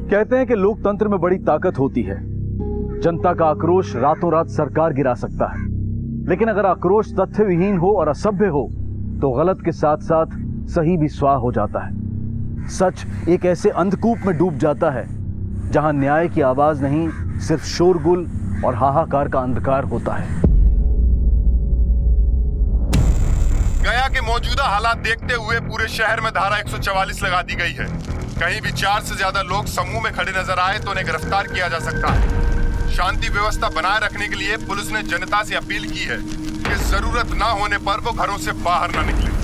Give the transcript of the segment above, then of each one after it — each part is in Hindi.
कहते हैं कि लोकतंत्र में बड़ी ताकत होती है। जनता का आक्रोश रातों रात सरकार गिरा सकता है, लेकिन अगर आक्रोश तथ्य विहीन हो और असभ्य हो तो गलत के साथ साथ सही भी स्वाह हो जाता है। सच एक ऐसे अंधकूप में डूब जाता है जहां न्याय की आवाज नहीं, सिर्फ शोरगुल और हाहाकार का अंधकार होता है। गया के मौजूदा हालात देखते हुए पूरे शहर में धारा 144 लगा दी गई है। कहीं भी 4 से ज्यादा लोग समूह में खड़े नजर आए तो उन्हें गिरफ्तार किया जा सकता है। शांति व्यवस्था बनाए रखने के लिए पुलिस ने जनता से अपील की है कि जरूरत ना होने पर वो घरों से बाहर ना निकले।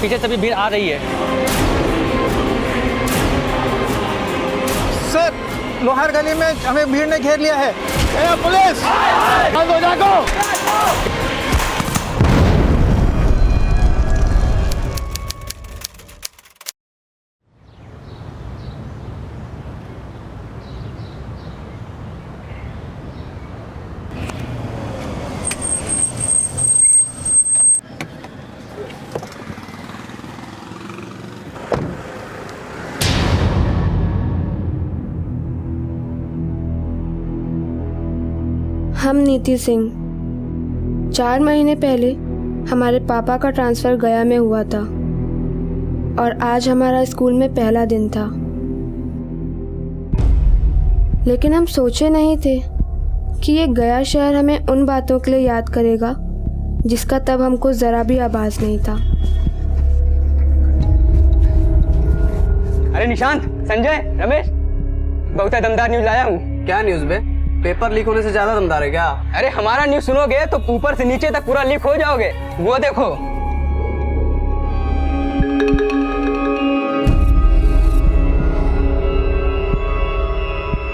पीछे से भी भीड़ आ रही है। सर, लोहार गली में हमें भीड़ ने घेर लिया है। पुलिस बंद हो जाओ। हम नीति सिंह। 4 महीने पहले हमारे पापा का ट्रांसफ़र गया में हुआ था और आज हमारा स्कूल में पहला दिन था। लेकिन हम सोचे नहीं थे कि ये गया शहर हमें उन बातों के लिए याद करेगा जिसका तब हमको ज़रा भी आभास नहीं था। अरे निशांत, संजय, रमेश, बहुत दमदार न्यूज़ लाया हूँ। क्या न्यूज़ बे? पेपर लीक होने से ज्यादा दमदार है क्या? अरे हमारा न्यूज़ सुनोगे तो ऊपर से नीचे तक पूरा लीक हो जाओगे। वो देखो।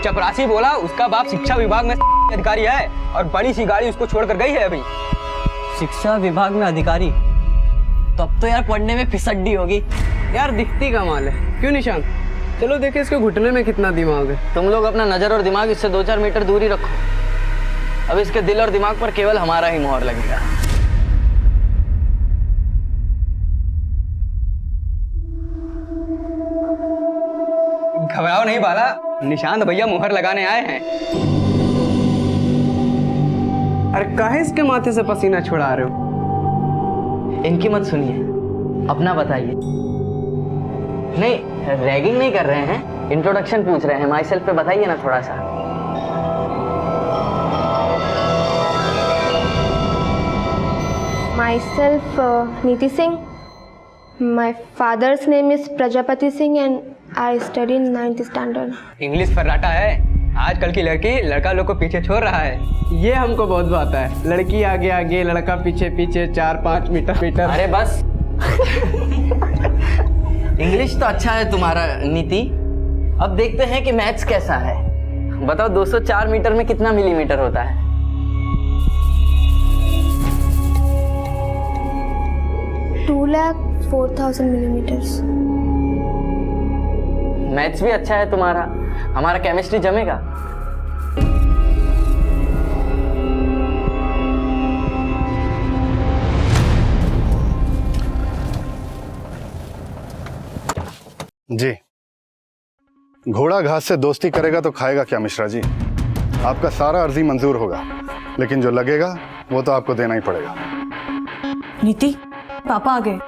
चपरासी बोला उसका बाप शिक्षा विभाग में अधिकारी है और बड़ी सी गाड़ी उसको छोड़कर गई है अभी। शिक्षा विभाग में अधिकारी? तब तो यार पढ़ने में फिसड्डी होगी। यार दिखती कमाल है। क्यों निशांत? चलो देखे इसके घुटने में कितना दिमाग है। तुम लोग अपना नजर और दिमाग इससे 2-4 मीटर दूरी रखो। अब इसके दिल और दिमाग पर केवल हमारा ही मोहर लगेगा। घबराओ नहीं बाला, निशांत भैया मुहर लगाने आए हैं। अरे काहे इसके माथे से पसीना छुड़ा रहे हो? इनकी मत सुनिए, अपना बताइए। नहीं, रैगिंग नहीं कर रहे हैं, इंट्रोडक्शन पूछ रहे हैं। माई सेल्फ पे बताइए ना थोड़ा सा। Myself Niti Singh. My father's name is Prajapati Singh and I study in 9th standard. English फर्राटा है। आजकल की लड़की लड़का लोग को पीछे छोड़ रहा है। ये हमको बहुत बात है। लड़की आगे आगे, लड़का पीछे पीछे, 4-5 मीटर। अरे बस। इंग्लिश तो अच्छा है तुम्हारा नीति। अब देखते हैं कि मैथ्स कैसा है। बताओ 204 मीटर में कितना मिलीमीटर होता है? 2,04,000 मिलीमीटर्स। मैथ्स भी अच्छा है तुम्हारा। हमारा केमिस्ट्री जमेगा? जी, घोड़ा घास से दोस्ती करेगा तो खाएगा क्या मिश्रा जी? आपका सारा अर्जी मंजूर होगा, लेकिन जो लगेगा वो तो आपको देना ही पड़ेगा। नीति, पापा आ गए।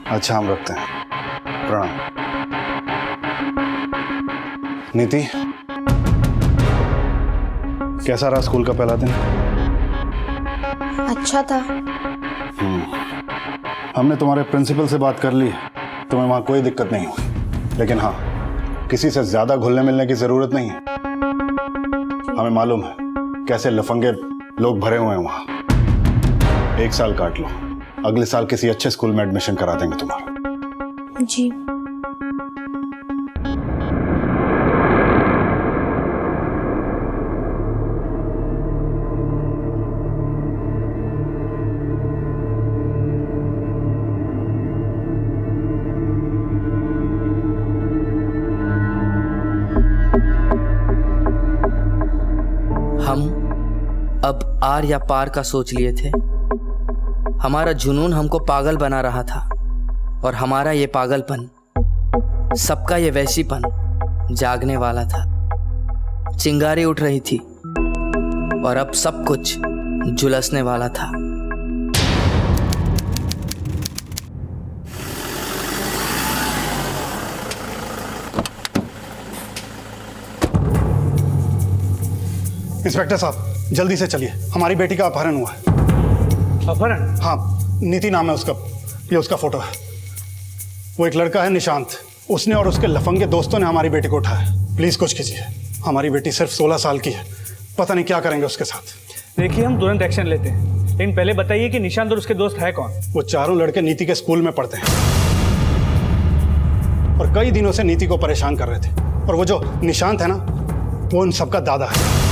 अच्छा, हम रखते हैं। प्रणाम। नीति, कैसा रहा स्कूल का पहला दिन? अच्छा था। हमने तुम्हारे प्रिंसिपल से बात कर ली, तुम्हें वहां कोई दिक्कत नहीं हुई। लेकिन हाँ, किसी से ज्यादा घुलने मिलने की जरूरत नहीं है। हमें मालूम है कैसे लफंगे लोग भरे हुए हैं वहां। 1 साल काट लो, अगले साल किसी अच्छे स्कूल में एडमिशन करा देंगे तुम्हारा। जी। हम अब आर या पार का सोच लिए थे। हमारा जुनून हमको पागल बना रहा था और हमारा ये पागलपन, सबका ये वैसीपन जागने वाला था। चिंगारी उठ रही थी और अब सब कुछ झुलसने वाला था। इंस्पेक्टर साहब, जल्दी से चलिए, हमारी बेटी का अपहरण हुआ है। अपहरण? हाँ, नीति नाम है उसका, ये उसका फोटो है। वो एक लड़का है निशांत, उसने और उसके लफंगे दोस्तों ने हमारी बेटी को उठाया। प्लीज कुछ कीजिए, हमारी बेटी सिर्फ 16 साल की है, पता नहीं क्या करेंगे उसके साथ। देखिए, हम तुरंत एक्शन लेते हैं, लेकिन पहले बताइए कि निशांत और उसके दोस्त है कौन? वो चारों लड़के नीति के स्कूल में पढ़ते हैं और कई दिनों से नीति को परेशान कर रहे थे। और वो जो निशांत है ना, वो उन सबका दादा है।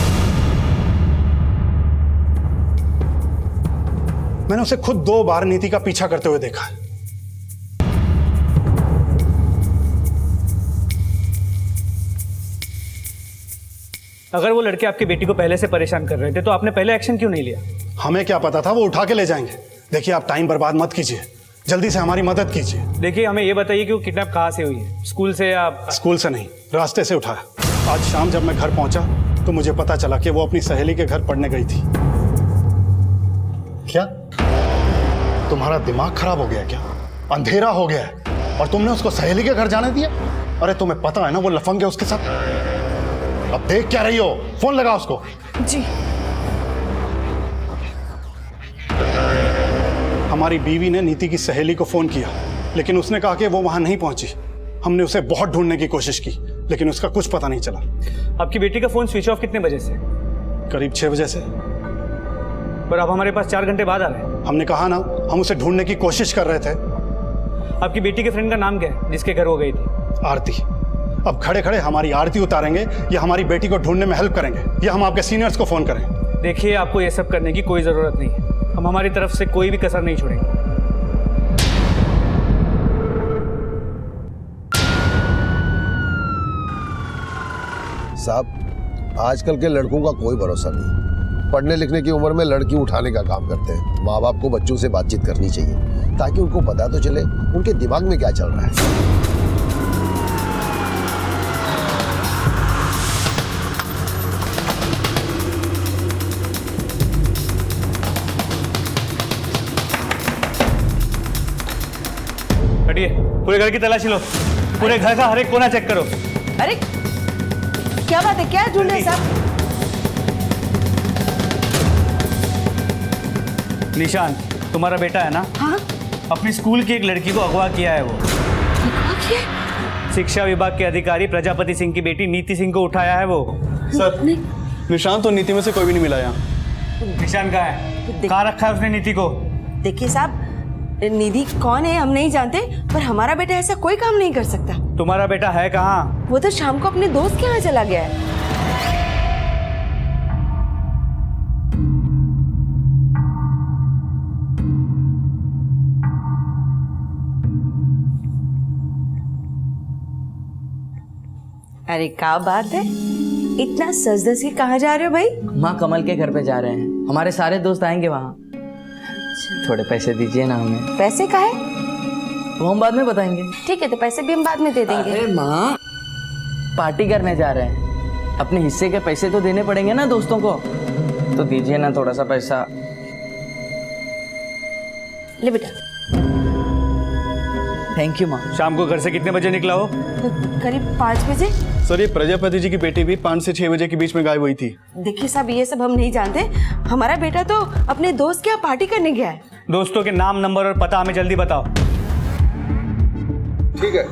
मैंने उसे खुद 2 बार नीति का पीछा करते हुए देखा है। अगर वो लड़के आपकी बेटी को पहले से परेशान कर रहे थे तो आपने पहले एक्शन क्यों नहीं लिया? हमें क्या पता था वो उठा के ले जाएंगे। देखिए, आप टाइम बर्बाद मत कीजिए, जल्दी से हमारी मदद कीजिए। देखिए, हमें ये बताइए कि वो किडनैप कहाँ से हुई है? स्कूल से या? स्कूल से नहीं, रास्ते से उठाया। आज शाम जब मैं घर पहुंचा तो मुझे पता चला कि वो अपनी सहेली के घर पढ़ने गई थी। क्या तुम्हारा दिमाग खराब हो गया क्या? अंधेरा हो गया है और तुमने उसको सहेली के घर जाने दिया? अरे तुम्हें पता है ना वो लफंगे उसके साथ। अब देख क्या रही हो? फोन लगा उसको। जी। हमारी बीवी ने नीति की सहेली को फोन किया, लेकिन उसने कहा कि वो वहां नहीं पहुंची। हमने उसे बहुत ढूंढने की कोशिश की, लेकिन उसका कुछ पता नहीं चला। आपकी बेटी का फोन स्विच ऑफ कितने बजे से? करीब 6 बजे से। पर आप हमारे पास 4 घंटे बाद आ रहे हैं। हमने कहा ना, हम उसे ढूंढने की कोशिश कर रहे थे। आपकी बेटी के फ्रेंड का नाम क्या है जिसके घर वो गई थी? आरती। अब खड़े खड़े हमारी आरती उतारेंगे या हमारी बेटी को ढूंढने में हेल्प करेंगे, या हम आपके सीनियर्स को फोन करें? देखिए, आपको ये सब करने की कोई जरूरत नहीं है। हम हमारी तरफ से कोई भी कसर नहीं छोड़ेंगे। साहब, आजकल के लड़कों का कोई भरोसा नहीं। पढ़ने लिखने की उम्र में लड़की उठाने का काम करते हैं। माँ बाप को बच्चों से बातचीत करनी चाहिए ताकि उनको पता तो चले उनके दिमाग में क्या चल रहा है। हटिए, पूरे घर की तलाशी लो, पूरे घर का हर एक कोना चेक करो। अरे क्या बात है, क्या ढूंढ रहे हैं साहब? निशांत, तुम्हारा बेटा है ना? हाँ। अपनी स्कूल की एक लड़की को अगवा किया है वो। शिक्षा विभाग के अधिकारी प्रजापति सिंह की बेटी नीति सिंह को उठाया है वो। सर, निशांत और नीति में से कोई भी नहीं मिला यहाँ। निशांत कहाँ है? कहाँ रखा है उसने नीति को? देखिए साहब, निधि कौन है हम नहीं जानते, पर हमारा बेटा ऐसा कोई काम नहीं कर सकता। तुम्हारा बेटा है कहाँ? वो तो शाम को अपने दोस्त के यहाँ चला गया है। अरे क्या बात है, इतना सज धज के कहाँ जा रहे हो भाई? माँ कमल के घर पे जा रहे हैं, हमारे सारे दोस्त आएंगे वहाँ। थोड़े पैसे दीजिए ना हमें। पैसे का है? वो हम बाद में बताएंगे। ठीक है, तो पैसे भी हम बाद में दे देंगे। अरे माँ, पार्टी करने जा रहे हैं, अपने हिस्से के पैसे तो देने पड़ेंगे ना दोस्तों को, तो दीजिए ना थोड़ा सा पैसा। ले बेटा। थैंक यू माँ। शाम को घर से कितने बजे निकला हो? करीब 5 बजे। सर, ये प्रजापति जी की बेटी भी 5 से 6 बजे के बीच में गायब हुई थी। देखिए साहब, ये सब हम नहीं जानते। हमारा बेटा तो अपने दोस्त के यहाँ पार्टी करने गया है। दोस्तों के नाम, नंबर और पता हमें जल्दी बताओ। ठीक है,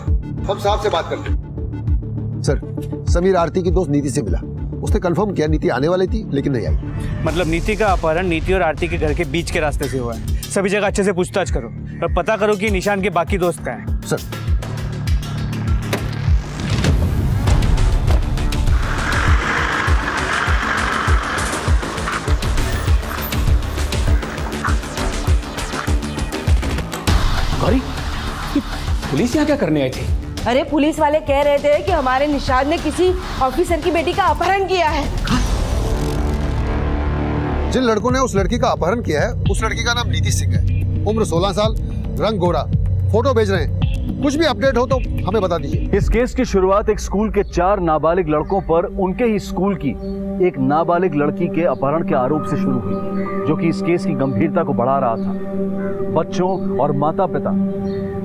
हम साहब से बात करते हैं। सर, समीर आरती की दोस्त नीति से मिला। उसने कंफर्म किया नीति आने वाली थी लेकिन नहीं आई। मतलब नीति का अपहरण नीति और आरती के घर के बीच के रास्ते से हुआ है। सभी जगह अच्छे से पूछताछ करो और पता करो कि निशान के बाकी दोस्त कहाँ हैं। सर। गौरी, पुलिस यहाँ क्या करने आई थी? अरे पुलिस वाले कह रहे थे कि हमारे निशाद ने किसी ऑफिसर की बेटी का अपहरण किया है। जिन लड़कों ने उस लड़की का अपहरण किया है उस लड़की का नाम नीति सिंह है, उम्र 16 साल, रंग गोरा, फोटो भेज रहे हैं। कुछ भी अपडेट हो तो हमें बता दीजिए। इस केस की शुरुआत एक स्कूल के 4 नाबालिग लड़कों पर उनके ही स्कूल की एक नाबालिग लड़की के अपहरण के आरोप से शुरू हुई, जो कि इस केस की गंभीरता को बढ़ा रहा था। बच्चों और माता पिता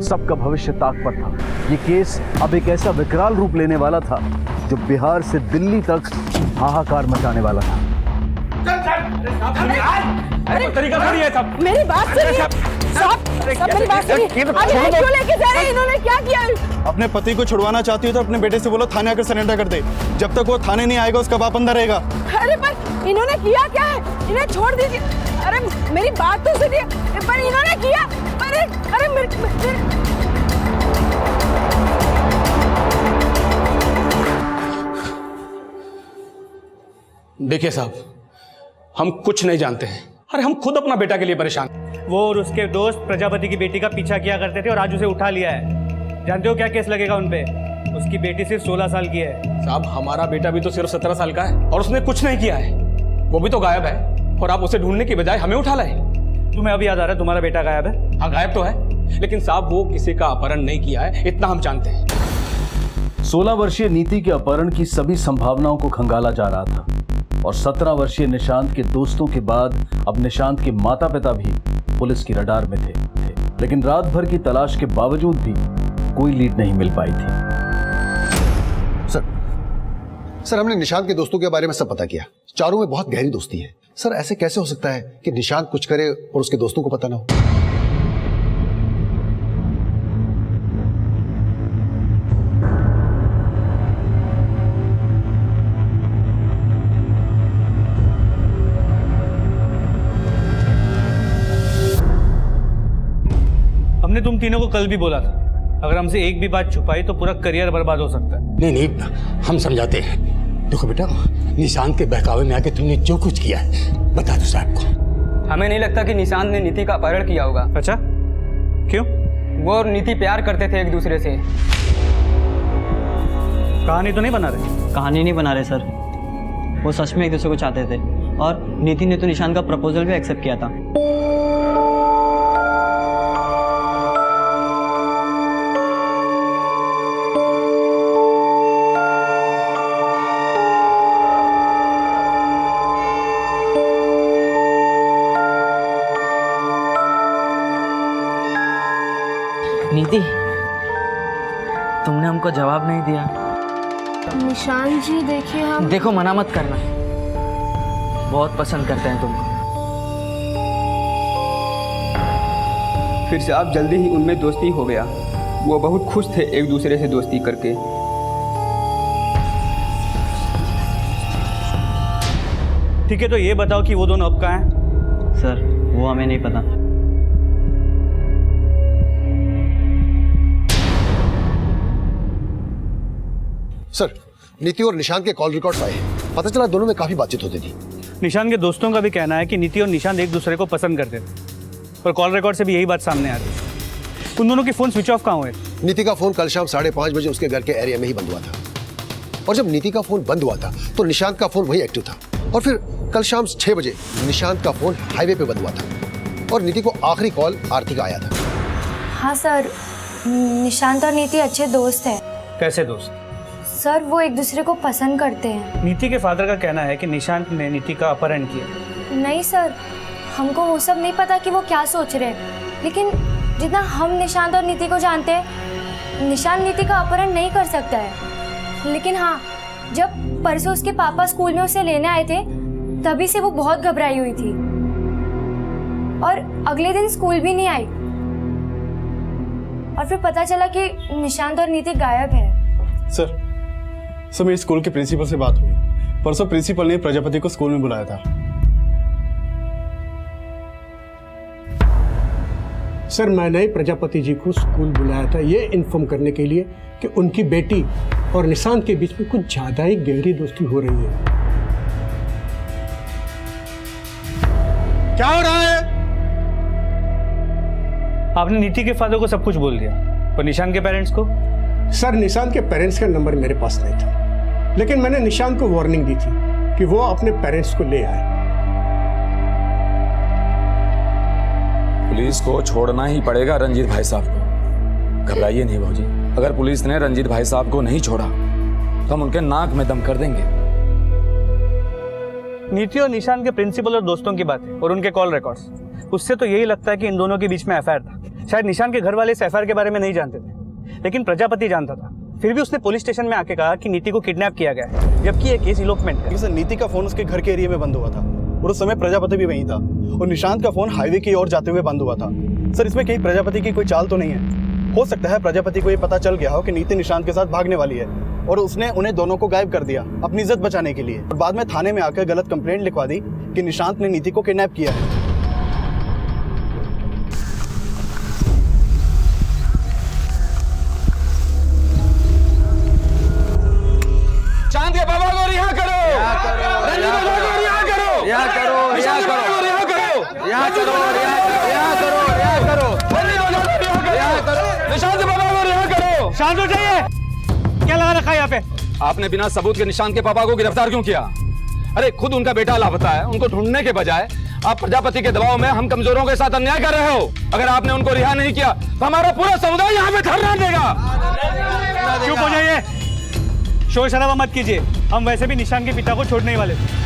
सबका भविष्य ताक पर था। ये केस अब एक ऐसा विकराल रूप लेने वाला था जो बिहार से दिल्ली तक हाहाकार मचाने वाला था। तरीका थोड़ी है सब। मेरी बात सुनिए साहब, मेरी बात सुनिए। अब ये क्यों लेके जा रहे हैं? इन्होंने क्या किया? अपने पति को छुड़वाना चाहती हो तो अपने बेटे से बोलो थाने आकर सरेंडर कर दे। जब तक वो थाने नहीं आएगा उसका बाप अंदर रहेगा। अरे पर इन्होंने किया क्या है? इन्हें छोड़ दीजिए। अरे मेरी बात तो सुनिए। पर इन्होंने किया, अरे देखिए साहब, हम कुछ नहीं जानते हैं। अरे हम खुद अपना बेटा के लिए परेशान। वो और उसके दोस्त प्रजापति की बेटी का पीछा किया करते थे और आज उसे उठा लिया है। जानते हो क्या केस लगेगा उन पे? उसकी बेटी सिर्फ 16 साल की है। साहब हमारा बेटा भी तो सिर्फ 17 साल का है और उसने कुछ नहीं किया है। वो भी तो गायब है और आप उसे ढूंढने की बजाय हमें उठा लाए। तुम्हें अभी याद आ रहा है तुम्हारा बेटा गायब है? हाँ गायब तो है, लेकिन साहब वो किसी का अपहरण नहीं किया है, इतना हम जानते हैं। 16 वर्षीय नीति के अपहरण की सभी संभावनाओं को खंगाला जा रहा था और 17 वर्षीय निशांत के दोस्तों के बाद अब निशांत के माता पिता भी पुलिस की रडार में थे। लेकिन रात भर की तलाश के बावजूद भी कोई लीड नहीं मिल पाई थी। सर हमने निशांत के दोस्तों के बारे में सब पता किया। चारों में बहुत गहरी दोस्ती है। सर ऐसे कैसे हो सकता है कि निशांत कुछ करे और उसके दोस्तों को पता ना हो? हमने तुम तीनों को कल भी बोला था, अगर हमसे एक भी बात छुपाई तो पूरा करियर बर्बाद हो सकता है। नहीं, हम समझाते हैं। देखो बेटा, निशांत के बहकावे में आके तुमने जो कुछ किया है बता दो साहब को। हमें नहीं लगता कि निशांत ने नीति का अपहरण किया होगा। अच्छा, क्यों? वो और नीति प्यार करते थे एक दूसरे से। कहानी तो नहीं बना रहे? कहानी नहीं बना रहे सर, वो सच में एक दूसरे को चाहते थे और नीति ने तो निशांत का प्रपोजल भी एक्सेप्ट किया था। नीति, तुमने हमको जवाब नहीं दिया। निशांत जी देखिए, हम देखो मना मत करना, बहुत पसंद करते हैं तुमको। फिर से आप जल्दी ही उनमें दोस्ती हो गया। वो बहुत खुश थे एक दूसरे से दोस्ती करके। ठीक है, तो ये बताओ कि वो दोनों अब कहाँ हैं? सर वो हमें नहीं पता। सर नीति और निशांत के कॉल रिकॉर्ड्स आए हैं। पता चला दोनों में काफी बातचीत होती थी। निशांत के दोस्तों का भी कहना है कि नीति और निशांत एक दूसरे को पसंद करते थे, पर कॉल रिकॉर्ड से भी यही बात सामने आ रही है। उन दोनों के फोन स्विच ऑफ कहाँ हुए? नीति का फोन कल शाम 5:30 बजे उसके घर के एरिया में ही बंद हुआ था और जब नीति का फोन बंद हुआ था तो निशांत का फोन वही एक्टिव था और फिर कल शाम 6 बजे निशांत का फोन हाईवे पे बंद हुआ था और नीति को आखिरी कॉल आरती का आया था। हाँ सर, निशांत और नीति अच्छे दोस्त हैं। कैसे दोस्त? सर वो एक दूसरे को पसंद करते हैं। नीति के फादर का कहना है कि निशांत ने नीति का अपहरण किया। नहीं सर, हमको वो सब नहीं पता कि वो क्या सोच रहे हैं, लेकिन जितना हम निशांत और नीति को जानते हैं, निशांत नीति का अपहरण नहीं कर सकता है। लेकिन हाँ, जब परसों उसके पापा स्कूल में उसे लेने आए थे तभी से वो बहुत घबराई हुई थी और अगले दिन स्कूल भी नहीं आई और फिर पता चला कि निशांत और नीति गायब है। सर मेरी स्कूल के प्रिंसिपल से बात हुई। परसों प्रिंसिपल ने प्रजापति को स्कूल में बुलाया था। सर मैंने प्रजापति जी को स्कूल बुलाया था ये इन्फॉर्म करने के लिए कि उनकी बेटी और निशांत के बीच में कुछ ज्यादा ही गहरी दोस्ती हो रही है। क्या हो रहा है? आपने नीति के फादर को सब कुछ बोल दिया, पर निशांत के पेरेंट्स को? सर निशांत के पेरेंट्स का नंबर मेरे पास नहीं था, लेकिन मैंने निशांत को वार्निंग दी थी कि वो अपने पेरेंट्स को ले आए। पुलिस को छोड़ना ही पड़ेगा रंजीत भाई साहब को। घबराइए नहीं भाजी, अगर पुलिस ने रंजीत भाई साहब को नहीं छोड़ा तो हम उनके नाक में दम कर देंगे। नीति और निशान के प्रिंसिपल और दोस्तों की बात है और उनके कॉल रिकॉर्ड्स, उससे तो यही लगता है कि इन दोनों के बीच में एफआईआर था। शायद निशान के घर वाले इस एफआईआर के बारे में नहीं जानते थे, लेकिन प्रजापति जानता था। फिर भी उसने पुलिस स्टेशन में आके कहा कि नीति को किडनैप किया गया है, जबकि ये केस इलोपमेंट है। सर, नीति का फोन उसके घर के एरिया में बंद हुआ था और उस समय प्रजापति भी वहीं था, और निशांत का फोन हाईवे की ओर जाते हुए बंद हुआ था। सर, इसमें कहीं प्रजापति की कोई चाल तो नहीं है? हो सकता है प्रजापति को ये पता चल गया हो कि नीति निशांत के साथ भागने वाली है और उसने उन्हें दोनों को गायब कर दिया अपनी इज्जत बचाने के लिए, और बाद में थाने में आकर गलत कंप्लेंट लिखवा दी कि निशांत ने नीति को किडनैप किया है। चांद के बाबा को रिहा करो, रंजीत बाबा को रिहा करो, रिहा करो, रिहा करो, रिहा करो, रिहा करो, रिहा करो, रिहा करो, रंजीत बाबा को रिहा करो, निशांत बाबा को रिहा करो। शांत हो जाइए, क्या लगा रखा है यहाँ पे? आपने बिना सबूत के निशांत के पापा को गिरफ्तार क्यों किया? अरे खुद उनका बेटा लापता है, उनको ढूंढने के बजाय आप प्रजापति के दबाव में हम कमजोरों के साथ अन्याय कर रहे हो। अगर आपने उनको रिहा नहीं किया तो हमारा पूरा समुदाय यहाँ पे धरना देगा। चुप हो जाइए, शोर शराबा मत कीजिए, हम वैसे भी निशान के पिता को छोड़ने ही वाले थे।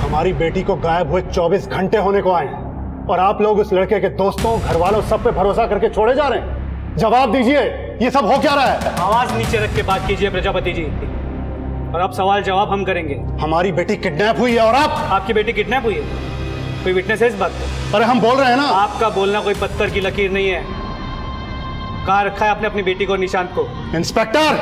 हमारी बेटी को गायब हुए 24 घंटे होने को आए और आप लोग उस लड़के के दोस्तों, घर वालों, सब पे भरोसा करके छोड़े जा रहे हैं। जवाब दीजिए, ये सब हो क्या रहा है? आवाज नीचे रख के बात कीजिए प्रजापति जी, और अब सवाल जवाब हम करेंगे। हमारी बेटी किडनैप हुई है और आपकी बेटी किडनैप हुई है? कोई विटनेस है इस बात पे? अरे हम बोल रहे हैं ना। आपका बोलना कोई पत्थर की लकीर नहीं है। कहाँ रखा है आपने अपनी बेटी को और निशांत को? इंस्पेक्टर,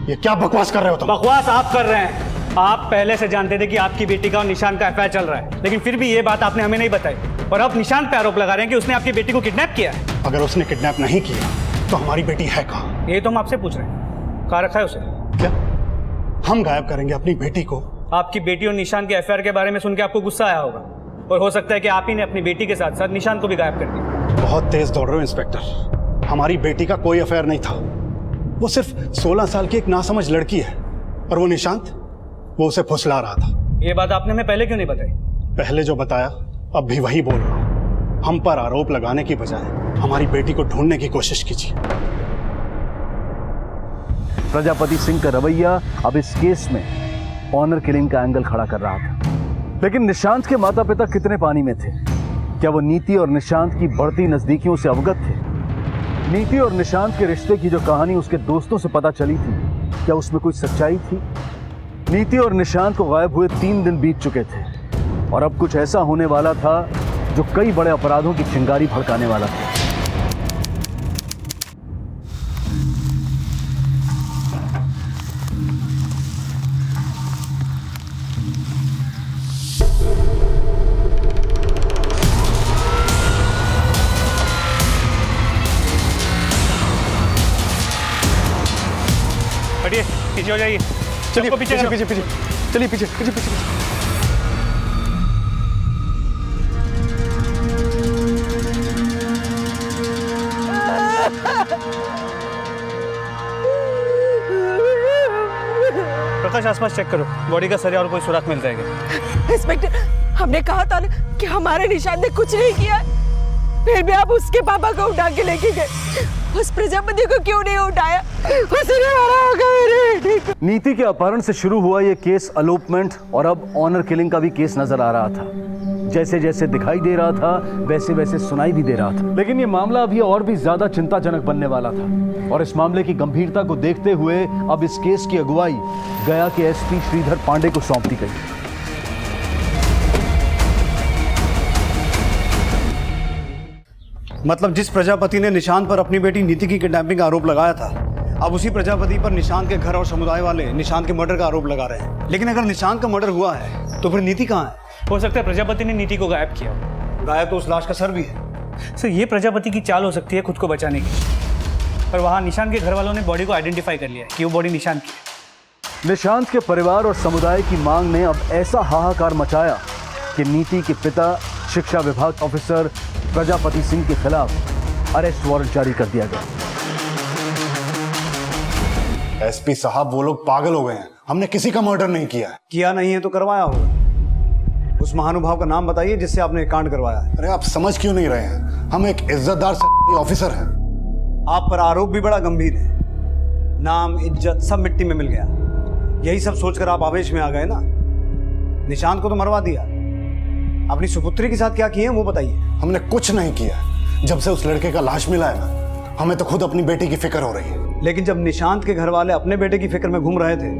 ये क्या बकवास कर रहे हो तुम? बकवास आप कर रहे हैं। आप पहले से जानते थे कि आपकी बेटी का और निशांत का एफआईआर चल रहा है, लेकिन फिर भी ये बात आपने हमें नहीं बताई, और अब निशांत पे आरोप लगा रहे हैं कि उसने आपकी बेटी को किडनैप किया है। अगर उसने किडनैप नहीं किया तो हमारी बेटी है कहाँ? ये तो हम आपसे पूछ रहे हैं, कहाँ रखा है उसे? क्या हम गायब करेंगे अपनी बेटी को? आपकी बेटी और निशांत के एफआईआर के बारे में सुन के आपको गुस्सा आया होगा, और हो सकता है कि आप ही ने अपनी बेटी के साथ साथ निशांत को भी गायब कर दिया। बहुत तेज दौड़ रहे हो इंस्पेक्टर। हमारी बेटी का कोई अफेयर नहीं था। वो सिर्फ 16 साल की एक नासमझ लड़की है, और वो निशांत, वो उसे फुसला रहा था। ये बात आपने हमें पहले क्यों नहीं बताई? पहले जो बताया अब भी वही बोल रहा हूं। हम पर आरोप लगाने की बजाय हमारी बेटी को ढूंढने की कोशिश कीजिए। प्रजापति सिंह का रवैया अब इस केस में ऑनर किलिंग का एंगल खड़ा कर रहा था। लेकिन निशांत के माता पिता कितने पानी में थे? क्या वो नीति और निशांत की बढ़ती नजदीकियों से अवगत थे? नीति और निशांत के रिश्ते की जो कहानी उसके दोस्तों से पता चली थी, क्या उसमें कोई सच्चाई थी? नीति और निशांत को गायब हुए 3 दिन बीत चुके थे, और अब कुछ ऐसा होने वाला था जो कई बड़े अपराधों की चिंगारी भड़काने वाला था। हटिए, पीछे हो जाइए। चलिए पीछे पीछे पीछे पीछे, चलिए पीछे पीछे पीछे। प्रकाश, आसपास चेक करो, बॉडी का सरिया और कोई सुराग मिल जाएगा। इंस्पेक्टर, हमने कहा था ना कि हमारे निशान ने कुछ नहीं किया, फिर भी आप उसके पापा को उठा के लेके गए। उस प्रजापति को क्यों नहीं उठाया? उसे नहीं मारा होगा मेरी बेटी को। नीति के अपहरण से शुरू हुआ ये केस अलॉपमेंट और अब ऑनर किलिंग का भी केस नजर आ रहा था। जैसे जैसे दिखाई दे रहा था वैसे वैसे सुनाई भी दे रहा था। लेकिन ये मामला अभी और भी ज्यादा चिंताजनक बनने वाला था, और इस मामले की गंभीरता को देखते हुए अब इस केस की अगुवाई गया के एसपी श्रीधर पांडे को सौंप दी गई। मतलब जिस प्रजापति ने निशांत पर अपनी बेटी नीति की किडनैपिंग का आरोप लगाया था, अब उसी प्रजापति पर निशांत के घर और समुदाय वाले निशांत के मर्डर का आरोप लगा रहे हैं। लेकिन अगर निशांत का मर्डर हुआ है तो फिर नीति कहाँ है? हो सकता है प्रजापति ने नीति को गायब किया। गायब तो उस लाश का सर भी है। सर, ये प्रजापति की चाल हो सकती है खुद को बचाने की, और वहाँ निशांत के घर वालों ने बॉडी को आइडेंटिफाई कर लिया है कि वो बॉडी निशांत की है। निशांत के परिवार और समुदाय की मांग ने अब ऐसा हाहाकार मचाया कि नीति के पिता शिक्षा विभाग ऑफिसर प्रजापति सिंह के खिलाफ अरेस्ट वारंट जारी कर दिया गया। एसपी साहब, वो लोग पागल हो गए हैं। हमने किसी का मर्डर नहीं किया है। किया नहीं है तो करवाया होगा। उस महानुभाव का नाम बताइए जिससे आपने कांड करवाया है। अरे आप समझ क्यों नहीं रहे हैं? हम एक इज्जतदार ऑफिसर हैं। आप पर आरोप भी बड़ा गंभीर है। नाम, इज्जत सब मिट्टी में मिल गया। यही सब सोचकर आप आवेश में आ गए ना। निशांत को तो मरवा दिया, अपनी सुपुत्री के साथ क्या किए वो बताइए। हमने कुछ नहीं किया। जब से उस लड़के का लाश मिला है ना, हमें तो खुद अपनी बेटी की फिक्र हो रही है। लेकिन जब निशांत के घर वाले अपने बेटे की फिक्र में घूम रहे थे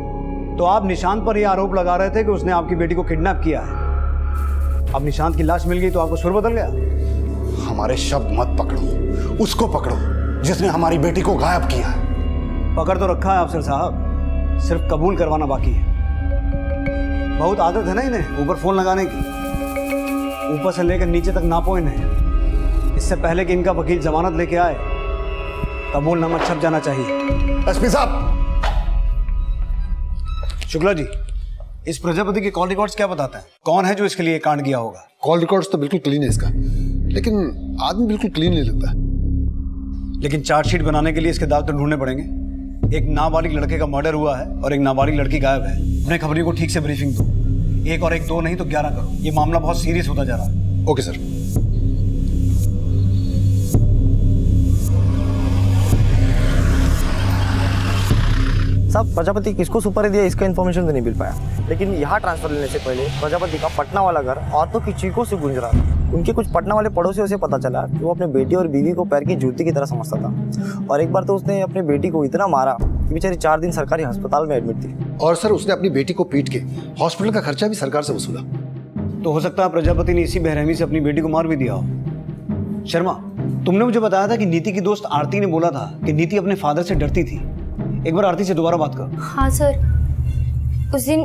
तो आप निशांत पर यह आरोप लगा रहे थे कि उसने आपकी बेटी को किडनैप किया है। अब निशांत की लाश मिल गई तो आपको सुर बदल गया। हमारे शब्द मत पकड़ो, उसको पकड़ो जिसने हमारी बेटी को गायब किया है। पकड़ तो रखा है अफसर साहब, सिर्फ कबूल करवाना बाकी है। बहुत आदत है ना इन्हें ऊपर फोन लगाने की, ऊपर से लेकर नीचे तक नापो इन्हें। इससे पहले कि इनका वकील जमानत लेके आए, कबूलनामा छप जाना चाहिए। एसपी साहब। शुक्ला जी, इस प्रजापति के कॉल रिकॉर्ड्स क्या बताते हैं? कौन है जो इसके लिए कांड किया होगा? कॉल रिकॉर्ड्स तो बिल्कुल क्लीन है इसका, लेकिन आदमी बिल्कुल क्लीन नहीं लगता। लेकिन चार्जशीट बनाने के लिए इसके दाग तो ढूंढने पड़ेंगे। एक नाबालिग लड़के का मर्डर हुआ है और एक नाबालिग लड़की गायब है। अपने खबरी को ठीक से ब्रीफिंग दो। एक और एक दो नहीं तो 11 करो। ये मामला बहुत सीरियस होता जा रहा है। Okay sir. साहब, प्रजापति किसको सुपारी दिया इसका इन्फॉर्मेशन तो नहीं मिल पाया, लेकिन यहाँ ट्रांसफर लेने से पहले प्रजापति का पटना वाला घर औरतों की चीखों से गूंज रहा था। उनके कुछ पटना वाले पड़ोसियों से पता चला कि वो अपने बेटी और बीवी को पैर की जूती की तरह समझता था, और एक बार तो उसने अपनी बेटी को इतना मारा कि बेचारी 4 दिन सरकारी अस्पताल में एडमिट थी। और सर, उसने अपनी बेटी को पीट के हॉस्पिटल का खर्चा भी सरकार से वसूला। तो हो सकता है प्रजापति ने इसी बेरहमी से अपनी बेटी को मार भी दिया हो। शर्मा, तुमने मुझे बताया था कि नीति की दोस्त आरती ने बोला था कि नीति अपने फादर से डरती थी। एक बार आरती से दोबारा बात कर। हाँ सर, उस दिन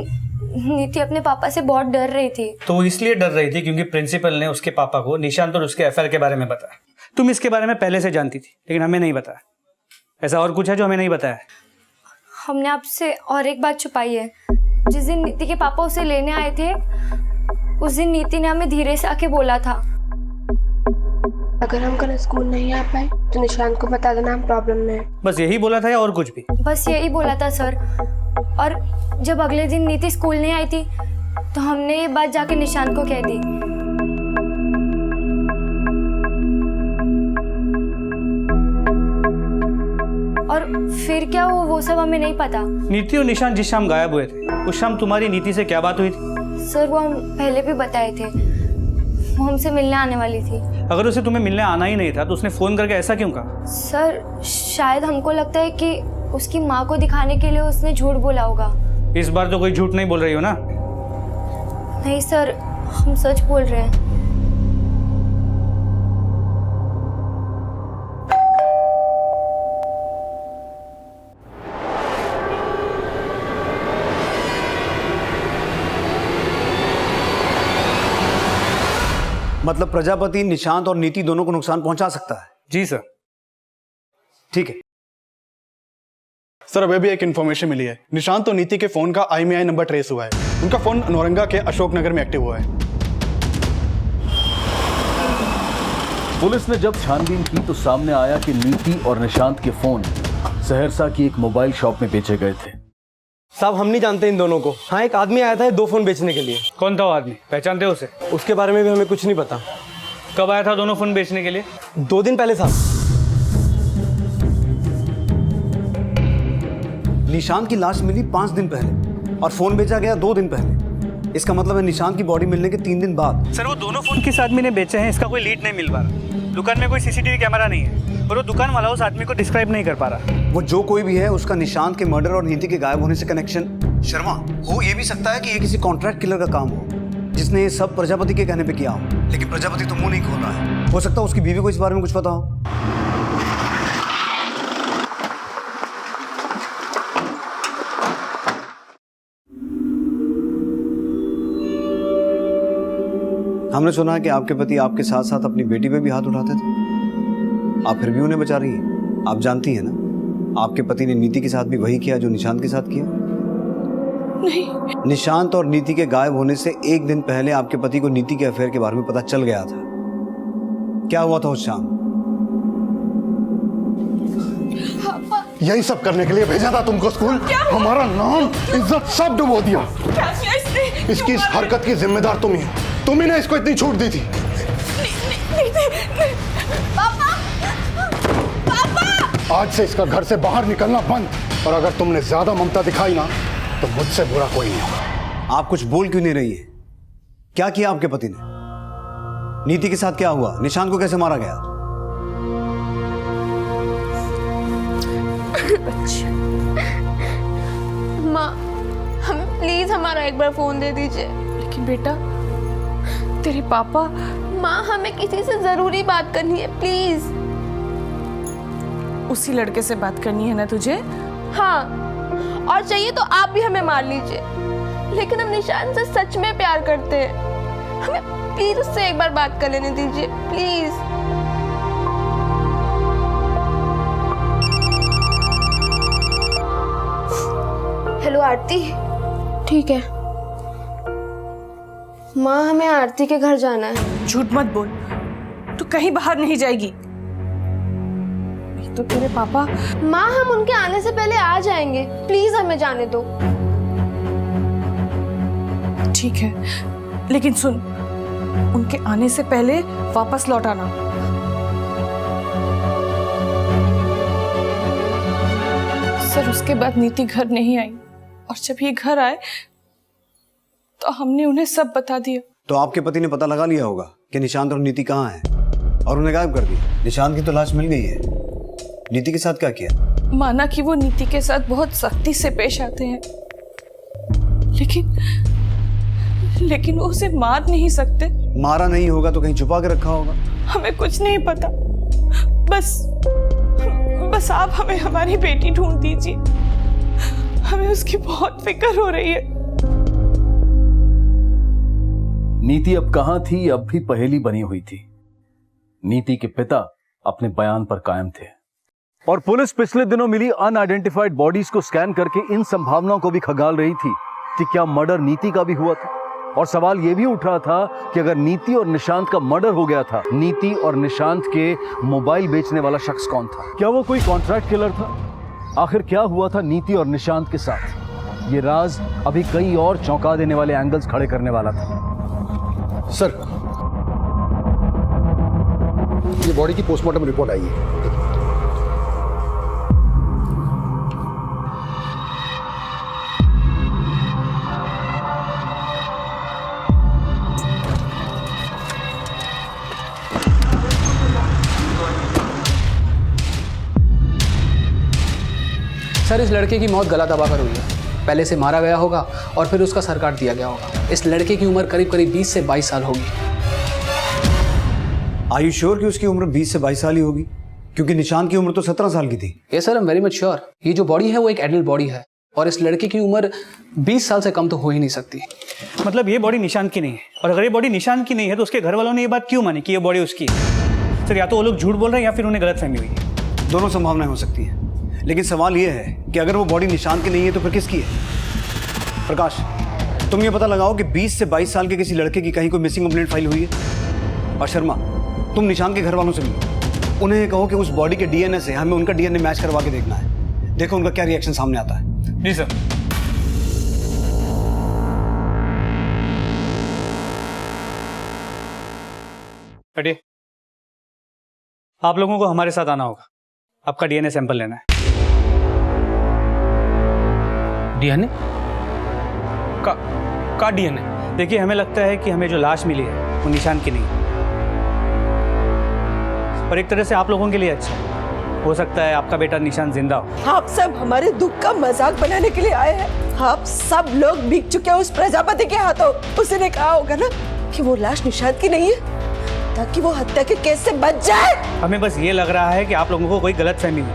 नीति अपने पापा से बहुत डर रही थी। तो वो इसलिए डर रही थी क्योंकि प्रिंसिपल ने उसके पापा को निशांत और उसके अफेयर के बारे में बताया। तुम इसके बारे में पहले से जानती थी लेकिन हमें नहीं बताया। ऐसा और कुछ है जो हमें नहीं बताया? हमने आपसे और एक बात छुपाई है। जिस दिन नीति के पापा उसे लेने आए थे, उस दिन नीति ने हमें धीरे से आके बोला था, अगर हम कल स्कूल नहीं आ पाए तो निशांत को बता देना हम प्रॉब्लम में हैं। बस यही बोला था या और कुछ भी? बस यही बोला था सर। और जब अगले दिन नीति स्कूल नहीं आई थी तो हमने ये बात जाके निशांत को कह दी। और फिर क्या वो सब हमें नहीं पता। नीति और निशांत जिस शाम गायब हुए थे उस शाम तुम्हारी नीति से क्या बात हुई थी? सर वो हम पहले भी बताए थे, वो हमसे मिलने आने वाली थी। अगर उसे तुम्हें मिलने आना ही नहीं था तो उसने फोन करके ऐसा क्यों कहा? सर शायद हमको लगता है कि उसकी माँ को दिखाने के लिए उसने झूठ बोला होगा। इस बार तो कोई झूठ नहीं बोल रही हो ना? नहीं सर, हम सच बोल रहे हैं। मतलब प्रजापति निशांत और नीति दोनों को नुकसान पहुंचा सकता है? जी सर। ठीक है सर। अभी भी एक इन्फॉर्मेशन मिली है, निशांत और नीति के फोन का IMEI नंबर ट्रेस हुआ है। उनका फोन नौरंगा के अशोकनगर में एक्टिव हुआ है। पुलिस ने जब छानबीन की तो सामने आया कि नीति और निशांत के फोन सहरसा की एक मोबाइल शॉप में बेचे गए थे। साहब, हम नहीं जानते इन दोनों को। हाँ, एक आदमी आया था 2 फोन बेचने के लिए। कौन था वो आदमी? पहचानते हो उसे? उसके बारे में भी हमें कुछ नहीं पता। कब आया था दोनों फोन बेचने के लिए? 2 दिन पहले साहब। निशांत की लाश मिली 5 दिन पहले और फोन बेचा गया 2 दिन पहले। इसका मतलब है निशांत की बॉडी मिलने के 3 दिन बाद। सर वो दोनों फोन किस आदमी ने बेचे हैं इसका कोई लीड नहीं मिल पा रहा। दुकान में कोई CCTV कैमरा नहीं है और वो दुकान वाला उस आदमी को डिस्क्राइब नहीं कर पा रहा। वो जो कोई भी है उसका निशांत के मर्डर और नीति के गायब होने से कनेक्शन। शर्मा, हो ये भी सकता है कि ये किसी कॉन्ट्रैक्ट किलर का काम हो जिसने ये सब प्रजापति के कहने पे किया हो। लेकिन प्रजापति तो मुंह नहीं खोल रहा है। हो सकता है उसकी बीवी को इस बारे में कुछ पता हो। हमने सुना है कि आपके पति आपके साथ साथ अपनी बेटी पे भी हाथ उठाते थे। आप फिर भी उन्हें बचा रही हैं। आप जानती हैं ना, आपके पति ने नीति के साथ भी वही किया जो निशांत के साथ किया। नहीं। निशांत और नीति के गायब होने से 1 दिन पहले आपके पति को नीति के अफेयर के बारे में पता चल गया था। क्या हुआ था उस शाम? पापा, यही सब करने के लिए भेजा था तुमको स्कूल? हमारा नाम, इज्जत सब डुबो दिया। क्या किया इसने? इसकी इस हरकत की जिम्मेदार तुम ही हो। तुम ही ने इसको इतनी छूट दी थी। पापा! पापा! आज से इसका घर से बाहर निकलना बंद, और अगर तुमने ज्यादा ममता दिखाई ना तो मुझसे बुरा कोई नहीं होगा। आप कुछ बोल क्यों नहीं रही है? क्या किया आपके पति ने? नीति के साथ क्या हुआ? निशांत को कैसे मारा गया? माँ, हमें प्लीज हमारा एक बार फोन दे दीजिए। लेकिन बेटा, तेरे पापा। माँ, हमें किसी से जरूरी बात करनी है, प्लीज। उसी लड़के से बात करनी है ना तुझे? हाँ, और चाहिए तो आप भी हमें मार लीजिए, लेकिन हम निशान से सच में प्यार करते हैं। हमें प्लीज उससे एक बार बात कर लेने दीजिए, प्लीज। हेलो आरती। ठीक है माँ, हमें आरती के घर जाना है। झूठ मत बोल, तू कहीं बाहर नहीं जाएगी। नहीं तो तेरे पापा। माँ, हम उनके आने से पहले आ जाएंगे, प्लीज हमें जाने दो। ठीक है, लेकिन सुन, उनके आने से पहले वापस लौट आना। सर, उसके बाद नीति घर नहीं आई, और जब ये घर आए तो हमने उन्हें सब बता दिया। तो आपके पति ने पता लगा लिया होगा कि निशांत और नीति कहाँ हैं, और उन्हें गायब कर दिया। निशांत की तो लाश मिल गई है, नीति के साथ क्या किया? माना कि वो नीति के साथ बहुत सख्ती से पेश आते हैं, लेकिन वो उसे मार नहीं सकते। मारा नहीं होगा तो कहीं छुपा के रखा होगा। हमें कुछ नहीं पता, बस आप हमें हमारी बेटी ढूंढ दीजिए। हमें उसकी बहुत फिक्र हो रही है। नीति अब कहां थी, अब भी पहेली बनी हुई थी। नीति के पिता अपने बयान पर कायम थे, और पुलिस पिछले दिनों मिली अनआइडेंटिफाइड बॉडीज को स्कैन करके इन संभावनाओं को भी खगाल रही थी कि क्या मर्डर नीति का भी हुआ था। और सवाल यह भी उठ रहा था कि अगर नीति और निशांत का मर्डर हो गया था, नीति और निशांत के मोबाइल बेचने वाला शख्स कौन था? क्या वो कोई कॉन्ट्रैक्ट किलर था? आखिर क्या हुआ था नीति और निशांत के साथ? ये राज अभी कई और चौंका देने वाले एंगल्स खड़े करने वाला था। सर, ये बॉडी की पोस्टमार्टम रिपोर्ट आई है। सर, इस लड़के की मौत गला दबाकर हुई है। पहले से मारा गया होगा और फिर उसका सर काट दिया गया होगा। इस लड़के की उम्र करीब 20 से 22 साल होगी। आर यू श्योर कि उसकी उम्र 20 से 22 साल ही होगी? क्योंकि निशांत की उम्र तो 17 साल की थी। ये sir, I am very much sure. ये जो बॉडी है वो एक एडल्ट बॉडी है, और इस लड़के की उम्र 20 साल से कम तो हो ही नहीं सकती। मतलब ये बॉडी निशांत की नहीं है, और अगर ये बॉडी निशांत की नहीं है तो उसके घर वालों ने ये बात क्यों मानी कि ये बॉडी उसकी है? सर, या तो वो लोग झूठ बोल रहे हैं या फिर उन्हें गलतफहमी हुई है। दोनों संभावनाएं हो सकती हैं, लेकिन सवाल यह है कि अगर वो बॉडी निशांत की नहीं है तो फिर किसकी है? प्रकाश, तुम ये पता लगाओ कि 20 से 22 साल के किसी लड़के की कहीं कोई मिसिंग कंप्लेंट फाइल हुई है। और शर्मा, तुम निशांत के घर वालों से मिलो, उन्हें ये कहो कि उस बॉडी के डीएनए से हमें उनका डीएनए मैच करवा के देखना है। देखो उनका क्या रिएक्शन सामने आता है। जी सर। हटिए, आप लोगों को हमारे साथ आना होगा। आपका डीएनए सैंपल लेना है। डीएनए का डीएनए? देखिए, हमें लगता है कि हमें जो लाश मिली है वो निशान की नहीं है, और एक तरह से आप लोगों के लिए अच्छा है। हो सकता है आपका बेटा निशान जिंदा हो। आप सब हमारे दुख का मजाक बनाने के लिए आए हैं। आप सब लोग बिक चुके हैं उस प्रजापति के हाथों। उसने कहा होगा ना कि वो लाश निशांत की नहीं है, ताकि वो हत्या के केस से बच जाए। हमें बस ये लग रहा है कि आप लोगों को कोई गलतफहमी हुई।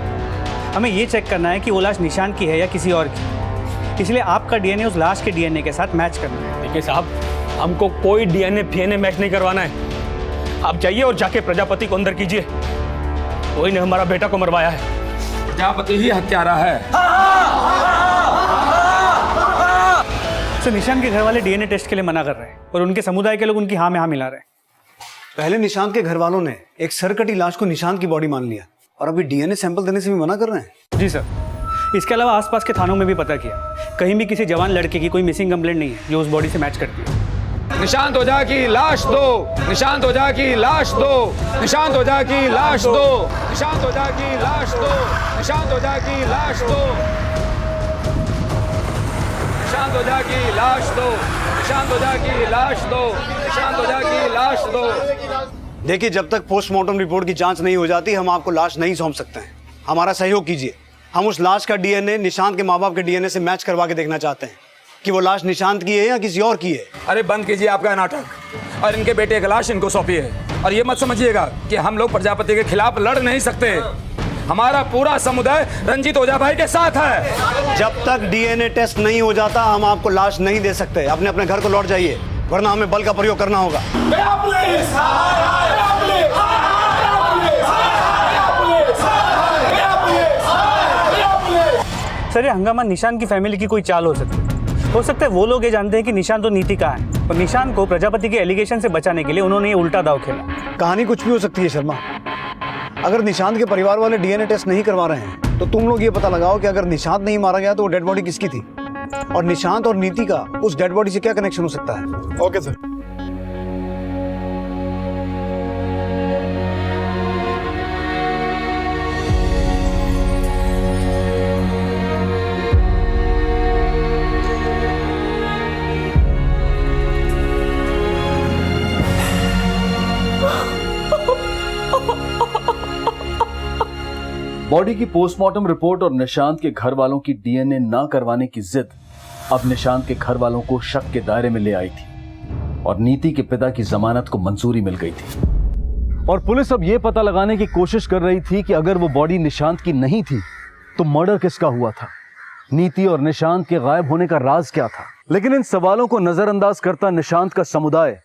हमें ये चेक करना है कि वो लाश निशान की है या किसी और की। इसलिए आपका डीएनए उस लाश के डीएनए के साथ मैच करना है। देखिए साहब, हमको कोई डीएनए फीएनए मैच नहीं करवाना है। आप जाइए और जाके प्रजापति को अंदर कीजिए। कोई ने हमारा बेटा को मरवाया है, प्रजापति ही हत्यारा है। सर, निशान के घर वाले डीएनए टेस्ट के लिए मना कर रहे हैं, और उनके समुदाय के लोग उनकी हाँ में हाँ मिला रहे हैं। पहले निशांत के घर वालों ने एक सरकटी लाश को निशांत की बॉडी मान लिया, और अभी डीएनए सैंपल देने से भी मना कर रहे हैं? जी सर, इसके अलावा आसपास के थानों में भी पता किया, कहीं भी किसी जवान लड़के की कोई मिसिंग कंप्लेंट नहीं है जो उस बॉडी से मैच करती है। निशांत ओझा की लाश दो, निशांत ओझा की लाश दो, निशांत ओझा की लाश दो, निशांत ओझा की लाश दो, निशांत ओझा की लाश दो, निशांत ओझा की लाश दो, निशांत ओझा की लाश दो, निशांत ओझा की लाश दो। देखिए, जब तक पोस्टमार्टम रिपोर्ट की जांच नहीं हो जाती हम आपको लाश नहीं सौंप सकते हैं। हमारा सहयोग कीजिए। हम उस लाश का डीएनए निशांत के माँ बाप के डीएनए से मैच करवा के देखना चाहते हैं कि वो लाश निशांत की है या किसी और की है। अरे बंद कीजिए आपका नाटक और इनके बेटे की लाश इनको सौंपिए। और ये मत समझिएगा कि हम लोग प्रजापति के खिलाफ लड़ नहीं सकते। हमारा पूरा समुदाय रंजीत ओझा भाई के साथ है। जब तक डीएनए टेस्ट नहीं हो जाता हम आपको लाश नहीं दे सकते। अपने अपने घर को लौट जाइए, वरना हमें बल का प्रयोग करना होगा। सर, ये हंगामा निशांत की फैमिली की कोई चाल हो सकता है वो लोग ये जानते हैं कि निशांत और नीति कहाँ है, और निशांत को प्रजापति के एलिगेशन से बचाने के लिए उन्होंने ये उल्टा दाव खेला। कहानी कुछ भी हो सकती है शर्मा। अगर निशांत के परिवार वाले डीएनए टेस्ट नहीं करवा रहे हैं तो तुम लोग ये पता लगाओ कि अगर निशांत नहीं मारा गया तो वो डेड बॉडी किसकी थी, और निशांत और नीति का उस डेड बॉडी से क्या कनेक्शन हो सकता है। Okay sir. बॉडी की पोस्टमार्टम रिपोर्ट और निशांत के घर वालों की डीएनए ना करवाने की जिद अब निशांत के घर वालों को शक के दायरे में ले आई थी और नीति के पिता की जमानत को मंजूरी मिल गई थी। और पुलिस अब यह पता लगाने की कोशिश कर रही थी कि अगर वो बॉडी निशांत की नहीं थी तो मर्डर किसका हुआ था, नीति और निशांत के गायब होने का राज क्या था। लेकिन इन सवालों को नजरअंदाज करता निशांत का समुदाय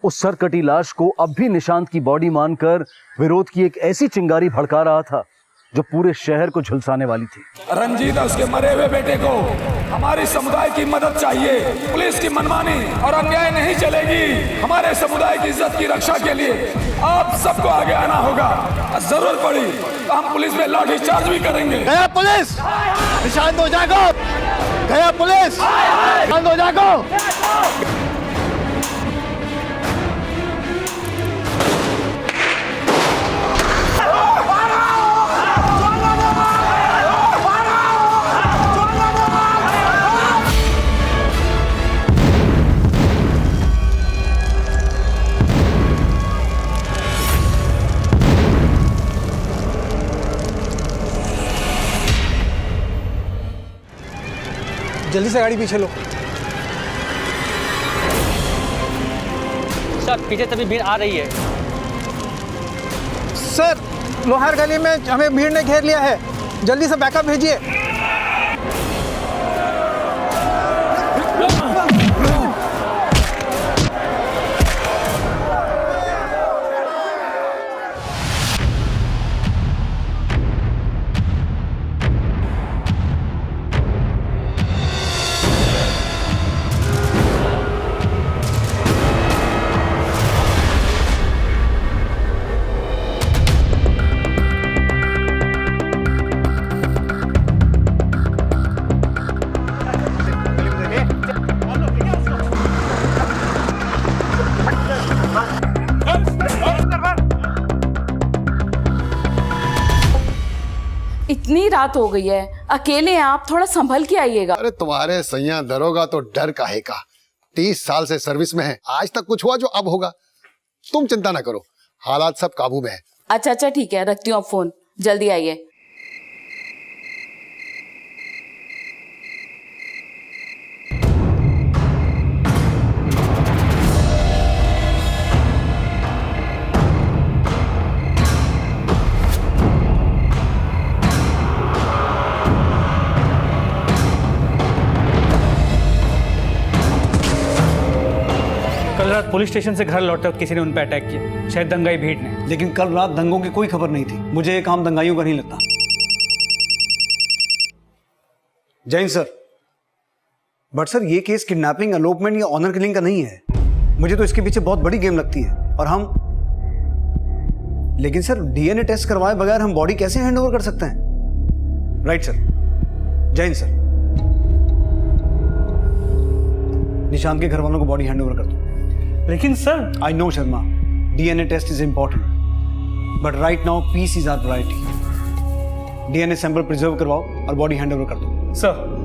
उस सरकटी लाश को अब भी निशांत की बॉडी मानकर विरोध की एक ऐसी चिंगारी भड़का रहा था जो पूरे शहर को झुलसाने वाली थी। रंजीत और उसके मरे हुए बेटे को हमारे समुदाय की मदद चाहिए। पुलिस की मनमानी और अन्याय नहीं चलेगी। हमारे समुदाय की इज्जत की रक्षा के लिए आप सबको आगे आना होगा। जरूरत पड़ी तो हम पुलिस में लाठी चार्ज भी करेंगे। गया पुलिस, निशांत ओझा को, गया पुलिस, निशांत ओझा को। जल्दी से गाड़ी पीछे लो। सर, पीछे से भी भीड़ आ रही है। सर, लोहार गली में हमें भीड़ ने घेर लिया है, जल्दी से बैकअप भेजिए। इतनी रात हो गई है, अकेले हैं आप, थोड़ा संभल के आइएगा। अरे तुम्हारे सैया दरोगा तो डर काहे का, 30 साल से सर्विस में है, आज तक कुछ हुआ जो अब होगा। तुम चिंता ना करो, हालात सब काबू में है। अच्छा ठीक है, रखती हूँ अब फोन, जल्दी आइए। कल रात पुलिस स्टेशन से घर लौटते वक्त किसी ने उन पर अटैक किया, शायद दंगाई भीड़ ने। लेकिन कल रात दंगों की कोई खबर नहीं थी। मुझे ये काम दंगाइयों का नहीं लगता। जैन सर, बट सर ये केस किडनैपिंग, एलोपमेंट या ऑनर किलिंग का नहीं है। मुझे तो इसके पीछे बहुत बड़ी गेम लगती है और हम लेकिन सर डीएनए टेस्ट करवाए बगैर हम बॉडी कैसे हैंड ओवर कर सकते हैं? Right sir. जय हिंद सर। निशांत के घर वालों को बॉडी हैंड ओवर कर दो। लेकिन sir, I know Sharma, DNA test is important, but right now peace is our priority. DNA sample preserve करवाओ और बॉडी हैंड ओवर कर दो। सर,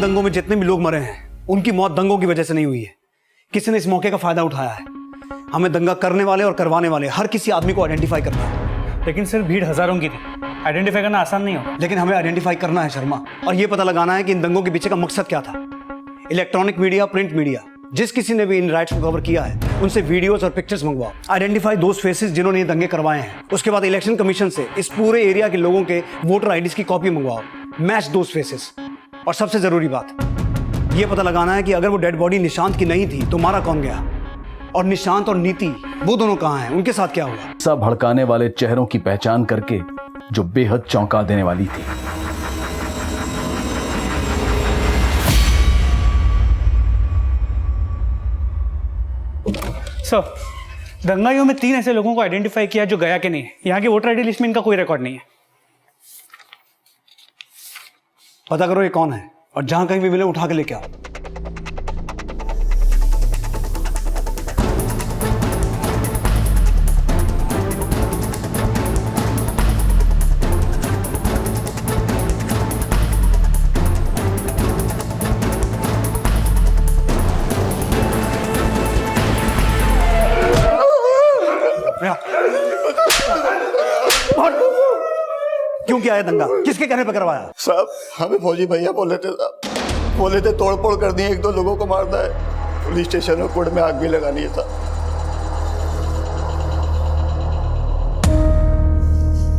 दंगों में जितने भी लोग मरे हैं उनकी मौत दंगों की वजह से नहीं हुई है। किसी ने इस मौके का फायदा उठाया है। हमें दंगा करने वाले और करवाने वाले हर किसी आदमी को आइडेंटिफाई करना है। लेकिन सर, भीड़ हजारों की थी, आइडेंटिफाई करना आसान नहीं होगा। लेकिन हमें आइडेंटिफाई करना है शर्मा, और यह पता लगाना है कि इन दंगों के पीछे का मकसद क्या था। इलेक्ट्रॉनिक मीडिया, प्रिंट मीडिया, जिस किसी ने भी इन राइट्स को कवर किया है उनसे वीडियोस और पिक्चर्स मंगवाओ। आइडेंटिफाई दोज फेसेस जिन्होंने ये दंगे करवाए हैं। उसके बाद इलेक्शन कमीशन से इस पूरे एरिया के लोगों के वोटर आईडीज की कॉपी मंगवाओ। Match those faces. और सबसे जरूरी बात ये पता लगाना है कि अगर वो डेड बॉडी निशांत की नहीं थी तो मारा कौन गया, और निशांत और नीति वो दोनों कहाँ हैं, उनके साथ क्या हुआ। सब भड़काने वाले चेहरों की पहचान करके जो बेहद चौंका देने वाली थी। सर, दंगाइयों में 3 ऐसे लोगों को आइडेंटिफाई किया जो गया के नहीं है। यहाँ की वोटर आईडी लिस्ट में इनका कोई रिकॉर्ड नहीं है। पता करो ये कौन है, और जहां कहीं भी मिले उठा के लेके आओ। क्यों किया है दंगा? किसके कहने पर करवाया? साहब, हमें फौजी भैया बोले थे साहब, बोले थे तोड़फोड़ कर दिए, 1-2 लोगों को मारना है, पुलिस स्टेशन और कोर्ट में आग भी लगानी है साहब।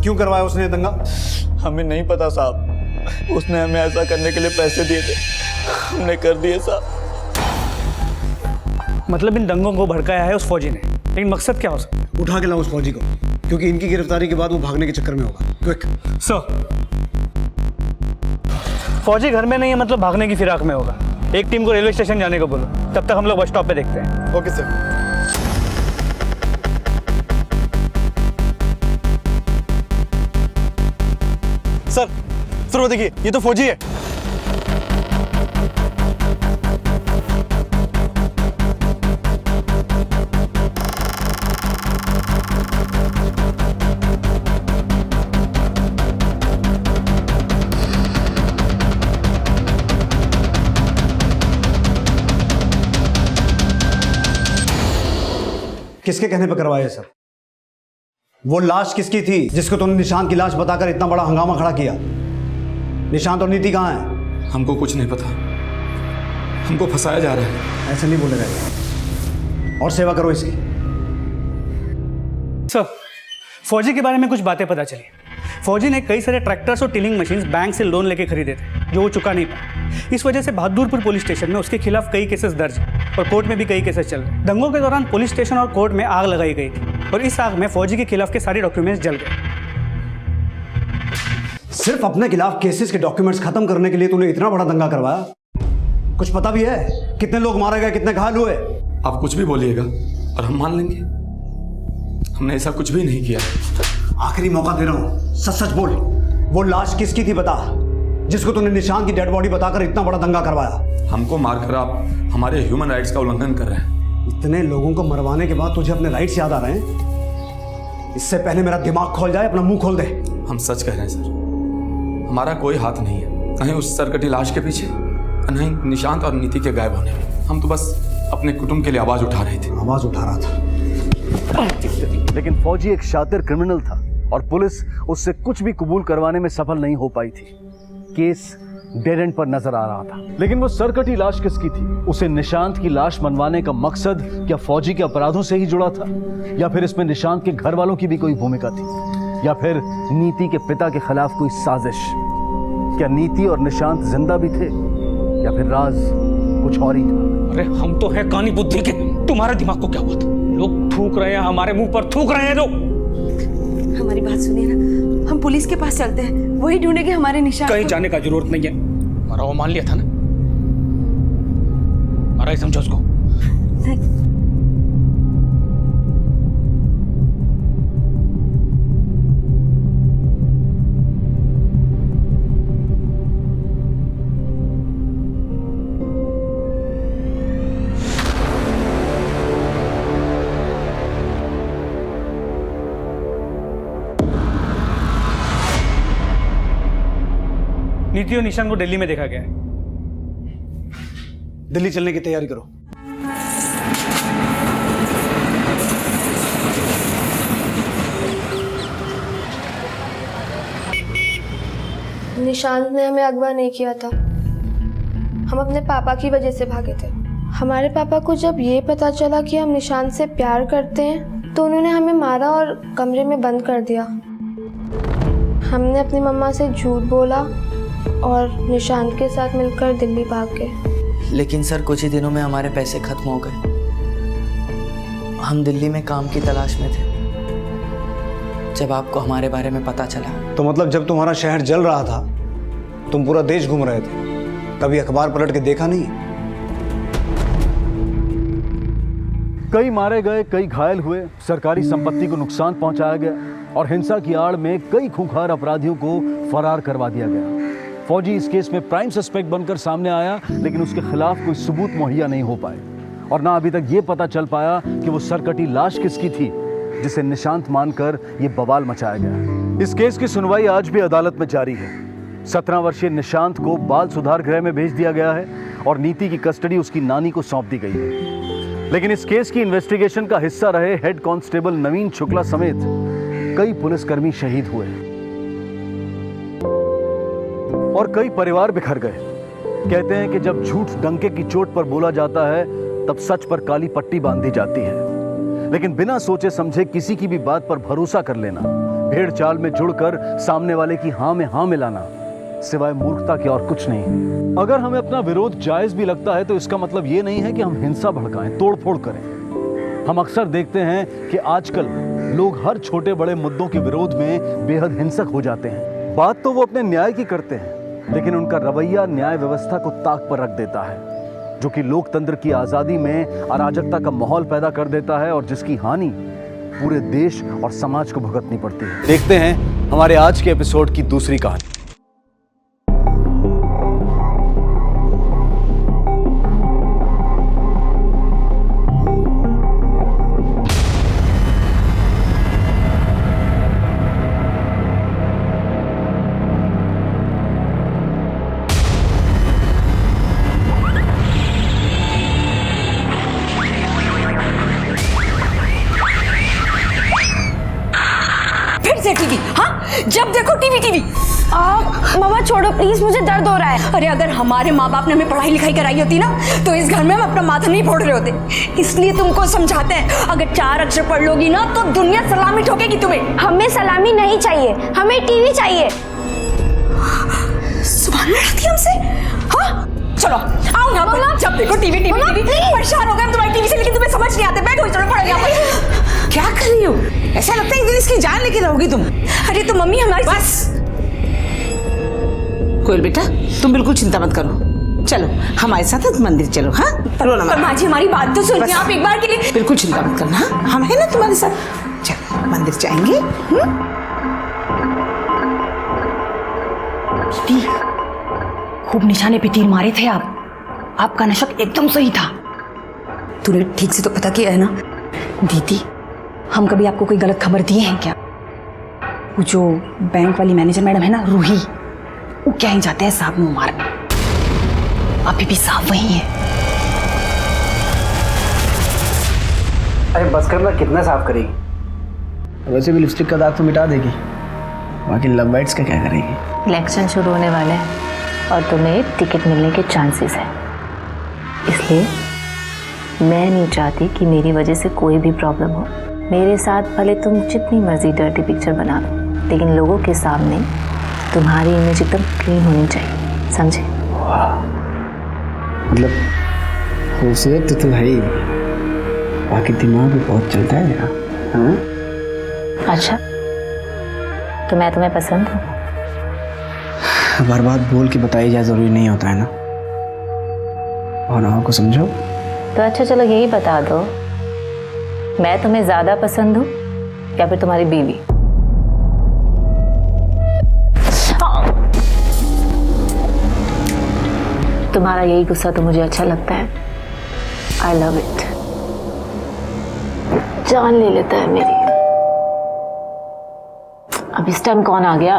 क्यों करवाया उसने दंगा? हमें नहीं पता साहब, उसने हमें ऐसा करने के लिए पैसे दिए थे, हमने कर दिए साहब। मतलब इन दंगों को भड़काया है उस फौजी ने, लेकिन मकसद क्या हो सकता है? उठा के लाओ उस फौजी को, क्योंकि इनकी गिरफ्तारी के बाद वो भागने के चक्कर में होगा। क्विक। सर, फौजी घर में नहीं है मतलब भागने की फिराक में होगा। एक टीम को रेलवे स्टेशन जाने को बोलो, तब तक हम लोग बस स्टॉप पे देखते हैं। Okay sir. सर वो देखिए, ये तो फौजी है। किसके कहने पर करवाया सर? वो लाश किसकी थी जिसको तुमने निशांत की लाश बताकर इतना बड़ा हंगामा खड़ा किया? निशांत और नीति कहाँ हैं? हमको कुछ नहीं पता, हमको फंसाया जा रहा है। ऐसे नहीं बोलेगा। और सेवा करो इसकी। सर, फौजी के बारे में कुछ बातें पता चली। फौजी ने कई सारे ट्रैक्टर्स और टिलिंग मशीन्स बैंक से लोन लेके खरीदे थे जो वो चुका नहीं पाया। इस वजह से बहादुरपुर पुलिस स्टेशन में उसके खिलाफ कई केसेस दर्ज हैं और कोर्ट में भी कई केसेस चल रहे। दंगों के दौरान पुलिस स्टेशन और कोर्ट में आग लगाई गई थी और इस आग में फौजी के खिलाफ के सारे डॉक्यूमेंट्स जल गए। सिर्फ अपने खिलाफ केसेस के डॉक्यूमेंट्स खत्म करने के लिए तूने इतना बड़ा दंगा करवाया? कुछ पता भी है कितने लोग मारे गए, कितने घायल हुए? आप कुछ भी बोलिएगा और हम मान लेंगे, हमने ऐसा कुछ भी नहीं किया। आखिरी मौका दे रहा हूं, सच सच बोल। वो लाश किसकी थी बता, जिसको तूने निशांत की डेड बॉडी बताकर इतना बड़ा दंगा करवाया? हमको मारकर आप हमारे ह्यूमन राइट्स का उल्लंघन कर रहे हैं। इतने लोगों को मरवाने के बाद तुझे अपने राइट्स याद आ रहे हैं? इससे पहले मेरा दिमाग खोल जाए, अपना मुंह खोल दे। हम सच कह रहे हैं सर, हमारा कोई हाथ नहीं है, कहीं उस सरकटी लाश के पीछे, नहीं निशांत और नीति के गायब होने में। हम तो बस अपने कुटुंब के लिए आवाज उठा रहे थे। आवाज उठा रहा था। लेकिन फौजी एक शातिर क्रिमिनल था और पुलिस उससे कुछ भी कबूल करवाने में सफल नहीं हो पाई थी। केस डेड एंड पर नजर आ रहा था। लेकिन वो सरकटी लाश किसकी थी? उसे निशांत की लाश मनवाने का मकसद क्या फौजी के अपराधों से ही जुड़ा था, या फिर इसमें निशांत के घर वालों की भी कोई भूमिका थी? या फिर नीति के पिता के खिलाफ कोई साजिश? क्या नीति और निशांत जिंदा भी थे या फिर राज कुछ और ही था? अरे हम तो है कानी बुद्धि के, तुम्हारे दिमाग को क्या हुआ था? लोग थूक रहे हैं, हमारे मुंह पर थूक रहे हैं लोग। हमारी बात सुनिए ना, हम पुलिस के पास चलते हैं, वही ढूंढेंगे हमारे निशान। कहीं जाने का जरूरत नहीं है, हमारा वो मान लिया था ना, हमारा ही समझो उसको। नीति और निशान को दिल्ली में देखा गया है। दिल्ली चलने की तैयारी करो। निशांत ने हमें अगवा नहीं किया था, हम अपने पापा की वजह से भागे थे। हमारे पापा को जब ये पता चला कि हम निशांत से प्यार करते हैं तो उन्होंने हमें मारा और कमरे में बंद कर दिया। हमने अपनी मम्मा से झूठ बोला और निशांत के साथ मिलकर दिल्ली भाग गए। लेकिन सर कुछ ही दिनों में हमारे पैसे खत्म हो गए। हम दिल्ली में काम की तलाश में थे जब आपको हमारे बारे में पता चला। तो मतलब जब तुम्हारा शहर जल रहा था तुम पूरा देश घूम रहे थे, कभी अखबार पलट के देखा नहीं? कई मारे गए, कई घायल हुए, सरकारी संपत्ति को नुकसान पहुंचाया गया और हिंसा की आड़ में कई खूंखार अपराधियों को फरार करवा दिया गया। फौजी इस केस में प्राइम सस्पेक्ट बनकर सामने आया, लेकिन उसके खिलाफ कोई सबूत मुहैया नहीं हो पाए और ना अभी तक ये पता चल पाया कि वो सरकटी लाश किसकी थी जिसे निशांत मानकर ये बवाल मचाया गया। इस केस की सुनवाई आज भी अदालत में जारी है। 17 वर्षीय निशांत को बाल सुधार गृह में भेज दिया गया है और नीति की कस्टडी उसकी नानी को सौंप दी गई है। लेकिन इस केस की इन्वेस्टिगेशन का हिस्सा रहे हेड कांस्टेबल नवीन शुक्ला समेत कई पुलिसकर्मी शहीद हुए और कई परिवार बिखर गए। कहते हैं कि जब झूठ डंके की चोट पर बोला जाता है तब सच पर काली पट्टी बांधी जाती है। लेकिन बिना सोचे समझे किसी की भी बात पर भरोसा कर लेना, भेड़ चाल में जुड़कर सामने वाले की हाँ में हाँ मिलाना सिवाय मूर्खता के और कुछ नहीं है। अगर हमें अपना विरोध जायज भी लगता है तो इसका मतलब ये नहीं है कि हम हिंसा भड़काएं, तोड़फोड़ करें। हम अक्सर देखते हैं कि आजकल लोग हर छोटे बड़े मुद्दों के विरोध में बेहद हिंसक हो जाते हैं। बात तो वो अपने न्याय की करते हैं, लेकिन उनका रवैया न्याय व्यवस्था को ताक पर रख देता है, जो कि लोकतंत्र की आजादी में अराजकता का माहौल पैदा कर देता है और जिसकी हानि पूरे देश और समाज को भुगतनी पड़ती है। देखते हैं हमारे आज के एपिसोड की दूसरी कहानी। टीवी, हाँ जब देखो टीवी टीवी। मामा छोड़ो प्लीज, मुझे दर्द हो रहा है। अरे अगर हमारे माँ बाप ने हमें पढ़ाई लिखाई कराई होती ना तो इस घर में हम अपना माथा नहीं फोड़ रहे होते। इसलिए तुमको समझाते हैं, अगर 4 अक्षर पढ़ लोगी ना तो दुनिया सलामी ठोकेगी तुम्हें। हमें सलामी नहीं चाहिए, हमें टीवी चाहिए। सुभान लड़ती हमसे। हाँ चलो आओ यहाँ पर, जब देखो टीवी टीवी टीवी। परेशान हो गए हम तुम्हारी टीवी से, लेकिन तुम्हें समझ नहीं आते। बैठो चलो पढ़ो यहाँ पर। क्या कर रही हो? ऐसा लगता है एक दिन इसकी जान लेके रहोगी तुम। अरे तो मम्मी हमारी बस। कोयल बेटा तुम बिल्कुल चिंता मत करो, चलो हमारे साथ मंदिर चलो। हाँ पर माँ जी हमारी बात तो सुनिए आप एक बार के लिए। बिल्कुल चिंता मत करना, हम है ना तुम्हारे साथ। चलो मंदिर जाएंगे। खूब निशाने पे तीर मारे थे आप, आपका नशक एकदम सही था। तूने ठीक से तो पता किया है ना? दीदी हम कभी आपको कोई गलत खबर दिए हैं क्या? वो जो बैंक वाली मैनेजर मैडम है ना रूही, वो क्या ही जाते हैं साहब मुंह मारने। अभी भी साहब वही है। अरे बस करना, कितना साफ करेगी? वैसे भी लिपस्टिक का दाग तो मिटा देगी, बाकी लव बाइट्स का क्या करेगी? इलेक्शन शुरू होने वाले हैं और तुम्हें टिकट मिलने के चांसेस हैं, इसलिए मैं नहीं चाहती कि मेरी वजह से कोई भी प्रॉब्लम हो। मेरे साथ भले तुम जितनी मर्जी डर्टी पिक्चर बना दो, लेकिन लोगों के सामने तुम्हारी इमेज एकदम क्लीन होनी चाहिए, समझे? मतलब खूबसूरत तो है ही, बाकी दिमाग भी बहुत चलता है मेरा। हाँ? अच्छा, तो मैं तुम्हें पसंद हूँ? बार बार बोल के बताई जाए जरूरी नहीं होता है ना, भावनाओं को समझो। तो अच्छा चलो यही बता दो, मैं तुम्हें ज्यादा पसंद हूँ या फिर तुम्हारी बीवी? तुम्हारा यही गुस्सा तो मुझे अच्छा लगता है। I love it. जान ले लेता है मेरी। अब इस टाइम कौन आ गया?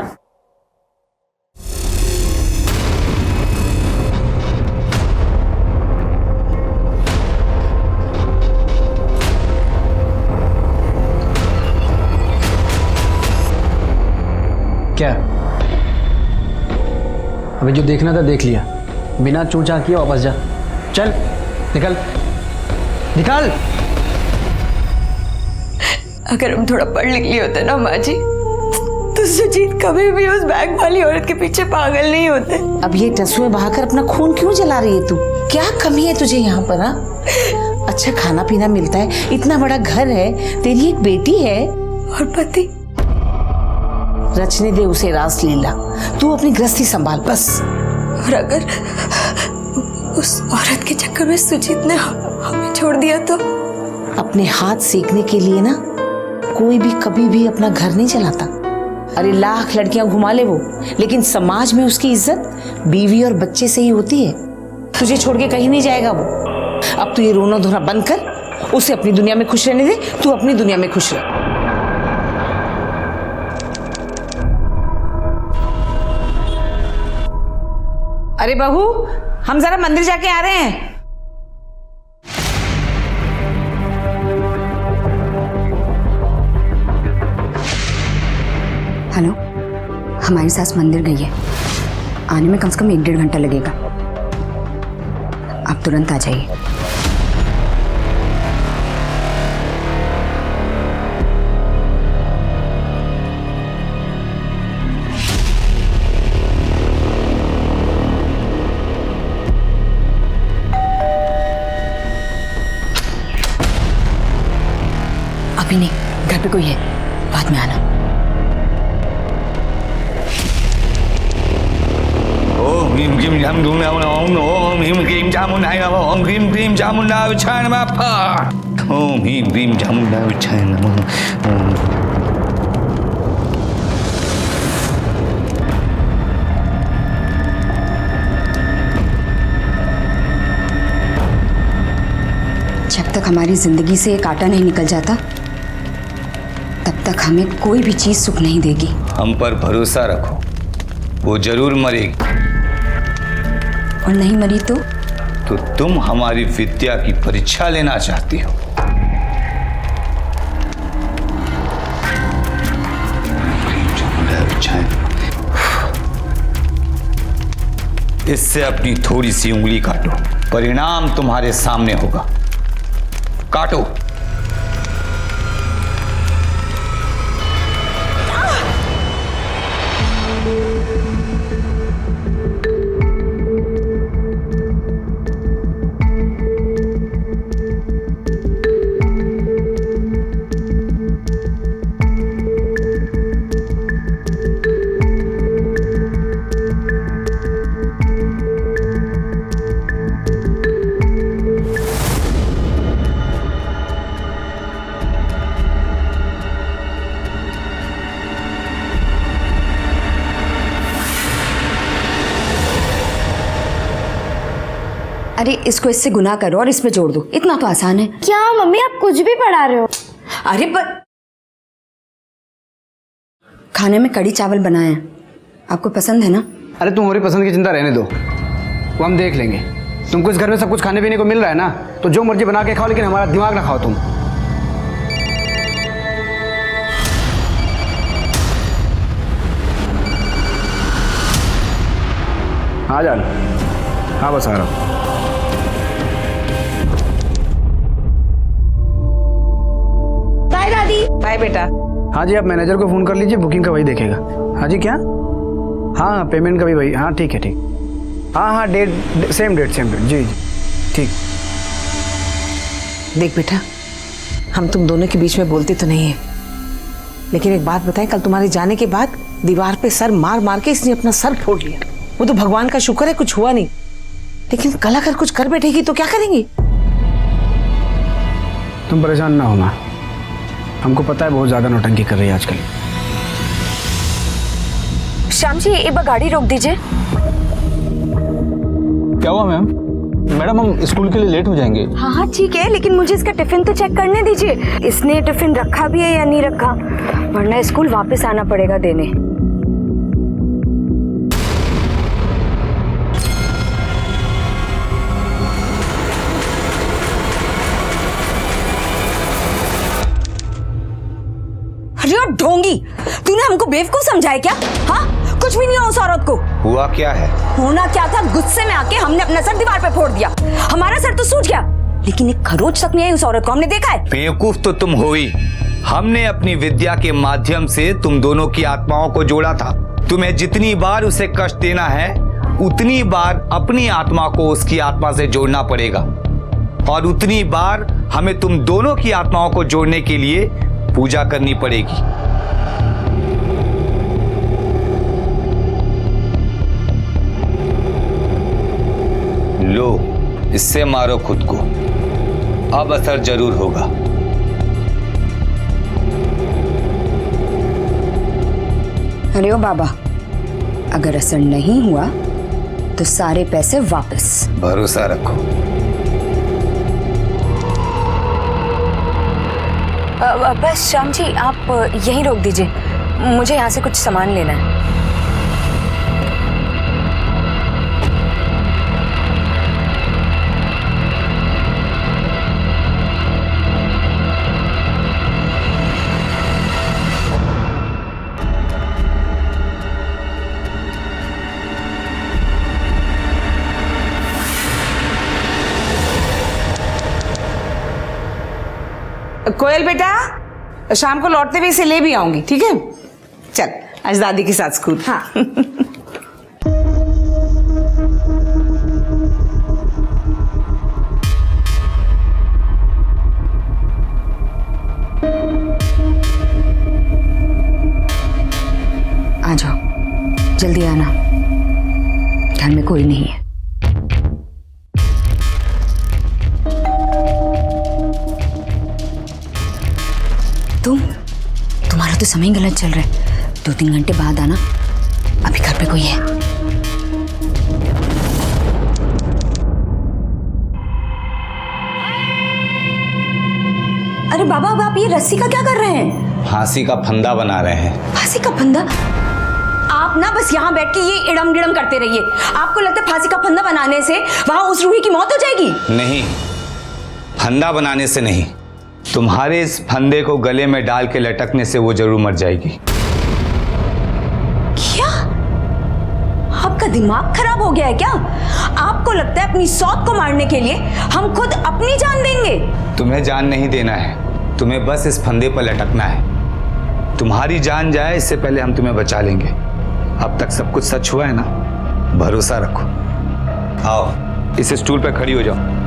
क्या? अभी जो देखना था देख लिया, बिना चूचा किए वापस जा। चल निकल निकल। अगर हम थोड़ा पढ़ लिख लिए होते ना माँ जी, तो सुजीत कभी भी उस बैग वाली औरत के पीछे पागल नहीं होते। अब ये टसुए बहाकर अपना खून क्यों जला रही है तू? क्या कमी है तुझे यहाँ पर? हाँ, अच्छा खाना पीना मिलता है, इतना बड़ा घर है, तेरी एक बेटी है और पति। रचने दे उसे रासलीला, तू अपनी गृहस्थी संभाल बस। और अगर उस औरत के चक्कर में सुजीत ने हमें छोड़ दिया तो? अपने हाथ सीखने के लिए ना कोई भी कभी भी अपना घर नहीं चलाता। अरे लाख लड़कियां घुमा ले वो, लेकिन समाज में उसकी इज्जत बीवी और बच्चे से ही होती है। तुझे छोड़ के कहीं नहीं जाएगा वो। अब तू ये रोना धोना बंद कर, उसे अपनी दुनिया में खुश रहने दे, तू अपनी दुनिया में खुश रह। अरे बहू, हम जरा मंदिर जाके आ रहे हैं। हेलो, हमारी सास मंदिर गई है, आने में कम से कम 1-1.5 घंटा लगेगा। आप तुरंत आ जाइए। अभी नहीं, घर पे कोई है, बाद में आना। ओम ह्रीम क्लीम जाम धूम ओम ह्रीम क्लीम जामुनाय नमः ओम ह्रीम क्लीम जामुनाय विच्छाय नमः ओम ह्रीम क्लीम जामुनाय विच्छाय नमः। जब तक हमारी जिंदगी से एक कांटा नहीं निकल जाता, तब तक हमें कोई भी चीज सुख नहीं देगी। हम पर भरोसा रखो, वो जरूर मरेगी। और नहीं मरी तो तुम हमारी विद्या की परीक्षा लेना चाहती हो। इससे अपनी थोड़ी सी उंगली काटो, परिणाम तुम्हारे सामने होगा। काटो। अरे इसको इससे गुना करो और इसमें जोड़ दो, इतना तो आसान है। क्या मम्मी आप कुछ भी पढ़ा रहे हो? अरे पर खाने में कड़ी चावल बनाए हैं, आपको पसंद है ना? अरे तुम हमारी पसंद की चिंता रहने दो, वो हम देख लेंगे। तुमको इस घर में सब कुछ खाने पीने को मिल रहा है ना, तो जो मर्जी बना के खाओ, लेकिन हमारा दिमाग ना खाओ तुम। हाँ जान, हाँ बस आ रहा हूँ। बाय दादी। बाय बेटा। हाँ जी, आप मैनेजर को फ़ोन कर लीजिए, बुकिंग का वही देखेगा। हाँ जी, क्या? हाँ, पेमेंट का भी वही। हाँ ठीक है, ठीक। हाँ, डेट सेम डेट जी जी, ठीक। देख बेटा, हम तुम दोनों के बीच में बोलते तो नहीं है, लेकिन एक बात बताएं, कल तुम्हारे जाने के बाद दीवार पे सर मार मार के इसने अपना सर फोड़ लिया। वो तो भगवान का शुक्र है कुछ हुआ नहीं, लेकिन कल अगर कुछ कर बैठेगी तो क्या करेंगी? तुम परेशान ना हो माँ, हमको पता है बहुत ज्यादा नौटंकी कर रही है आजकल। श्याम जी, एक बार गाड़ी रोक दीजिए। क्या हुआ मैम? मैडम, हम स्कूल के लिए लेट हो जाएंगे। हाँ हाँ ठीक है, लेकिन मुझे इसका टिफिन तो चेक करने दीजिए। इसने टिफिन रखा भी है या नहीं रखा, वरना स्कूल वापस आना पड़ेगा देने। अरे ढोंगी, तूने हमको बेवकूफ समझा है क्या? हाँ, कुछ भी नहीं है उस औरत को। हुआ क्या है? होना क्या था, गुस्से में आके हमने अपना सर दीवार पे फोड़ दिया। हमारा सर तो सूज गया, लेकिन एक खरोच तक नहीं आई उस औरत को। हमने देखा है। बेवकूफ तो तुम हो ही। हमने अपनी विद्या के माध्यम से तुम दोनों की आत्माओं को जोड़ा था। तुम्हें जितनी बार उसे कष्ट देना है, उतनी बार अपनी आत्मा को उसकी आत्मा से जोड़ना पड़ेगा, और उतनी बार हमें तुम दोनों की आत्माओं को जोड़ने के लिए पूजा करनी पड़ेगी। लो, इससे मारो खुद को, अब असर जरूर होगा। अरे ओ बाबा, अगर असर नहीं हुआ तो सारे पैसे वापस। भरोसा रखो। बस श्याम जी, आप यहीं रोक दीजिए, मुझे यहाँ से कुछ सामान लेना है। कोयल बेटा, शाम को लौटते हुए इसे ले भी आऊंगी, ठीक है? चल, आज दादी के साथ स्कूल। हाँ। आ जाओ, जल्दी आना, घर में कोई नहीं है। तुम्हारा तो समय गलत चल रहा है, 2-3 घंटे बाद आना, अभी घर पे कोई है। अरे बाबा, अब आप ये रस्सी का क्या कर रहे हैं? फांसी का फंदा बना रहे हैं। फांसी का फंदा? आप ना बस यहाँ बैठ के ये इड़म गिड़म करते रहिए। आपको लगता है फांसी का फंदा बनाने से वहां उस रूही की मौत हो जाएगी? नहीं, फंदा बनाने से नहीं, तुम्हारे इस फंदे को गले में डाल के लटकने से वो जरूर मर जाएगी। क्या? आपका दिमाग खराब हो गया है क्या? आपको लगता है अपनी सौत को मारने के लिए हम खुद अपनी जान देंगे? तुम्हें जान नहीं देना है, तुम्हें बस इस फंदे पर लटकना है। तुम्हारी जान जाए इससे पहले हम तुम्हें बचा लेंगे। अब तक सब कुछ सच हुआ है ना, भरोसा रखो। आओ, इस स्टूल पर खड़ी हो जाओ।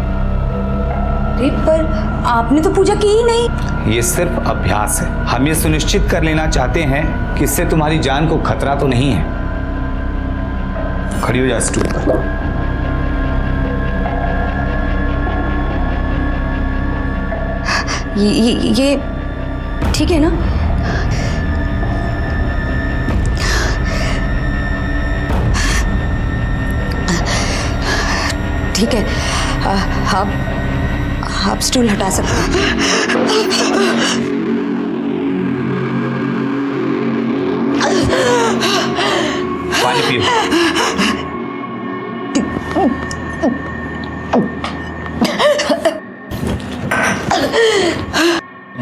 पर आपने तो पूजा की ही नहीं। ये सिर्फ अभ्यास है। हम ये सुनिश्चित कर लेना चाहते हैं कि इससे तुम्हारी जान को खतरा तो नहीं है। खड़ी हो जा स्टूल पर। ये ठीक है ना? ठीक है, आप स्टूल हटा सकते हैं। पानी पियो।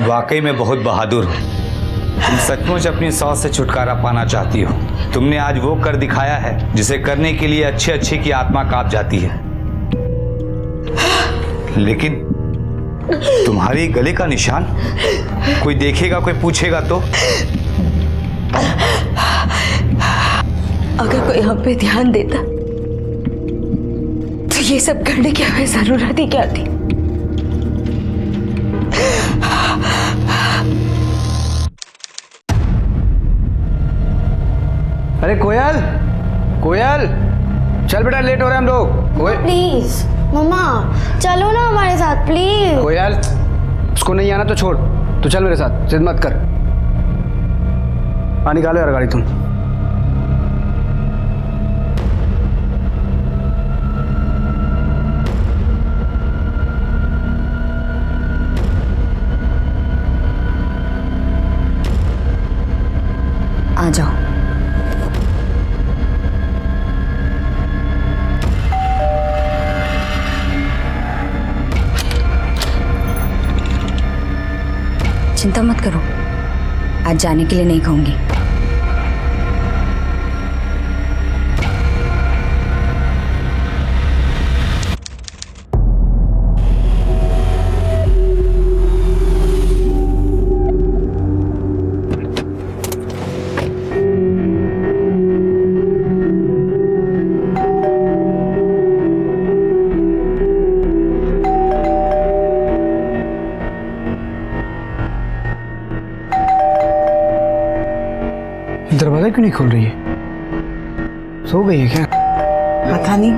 वाकई में बहुत बहादुर हो। तुम सचमुच अपनी सौत से छुटकारा पाना चाहती हो। तुमने आज वो कर दिखाया है जिसे करने के लिए अच्छे अच्छे की आत्मा कांप जाती है। लेकिन तुम्हारे गले का निशान? कोई देखेगा, कोई पूछेगा तो? अगर कोई हम पे ध्यान देता तो ये सब करने की हमें जरूरत ही क्या थी? अरे कोयल, कोयल, चल बेटा, लेट हो रहे हैं हम लोग। प्लीज मम्मा चलो ना हमारे साथ प्लीज। कोयल, उसको नहीं आना तो छोड़, तू चल मेरे साथ, जिद मत कर। निकालो यार गाड़ी तुम। आ जाओ। चिंता मत करो, आज जाने के लिए नहीं कहूंगी। दरवाजा क्यों नहीं खोल रही है? सो गई है क्या? पता नहीं।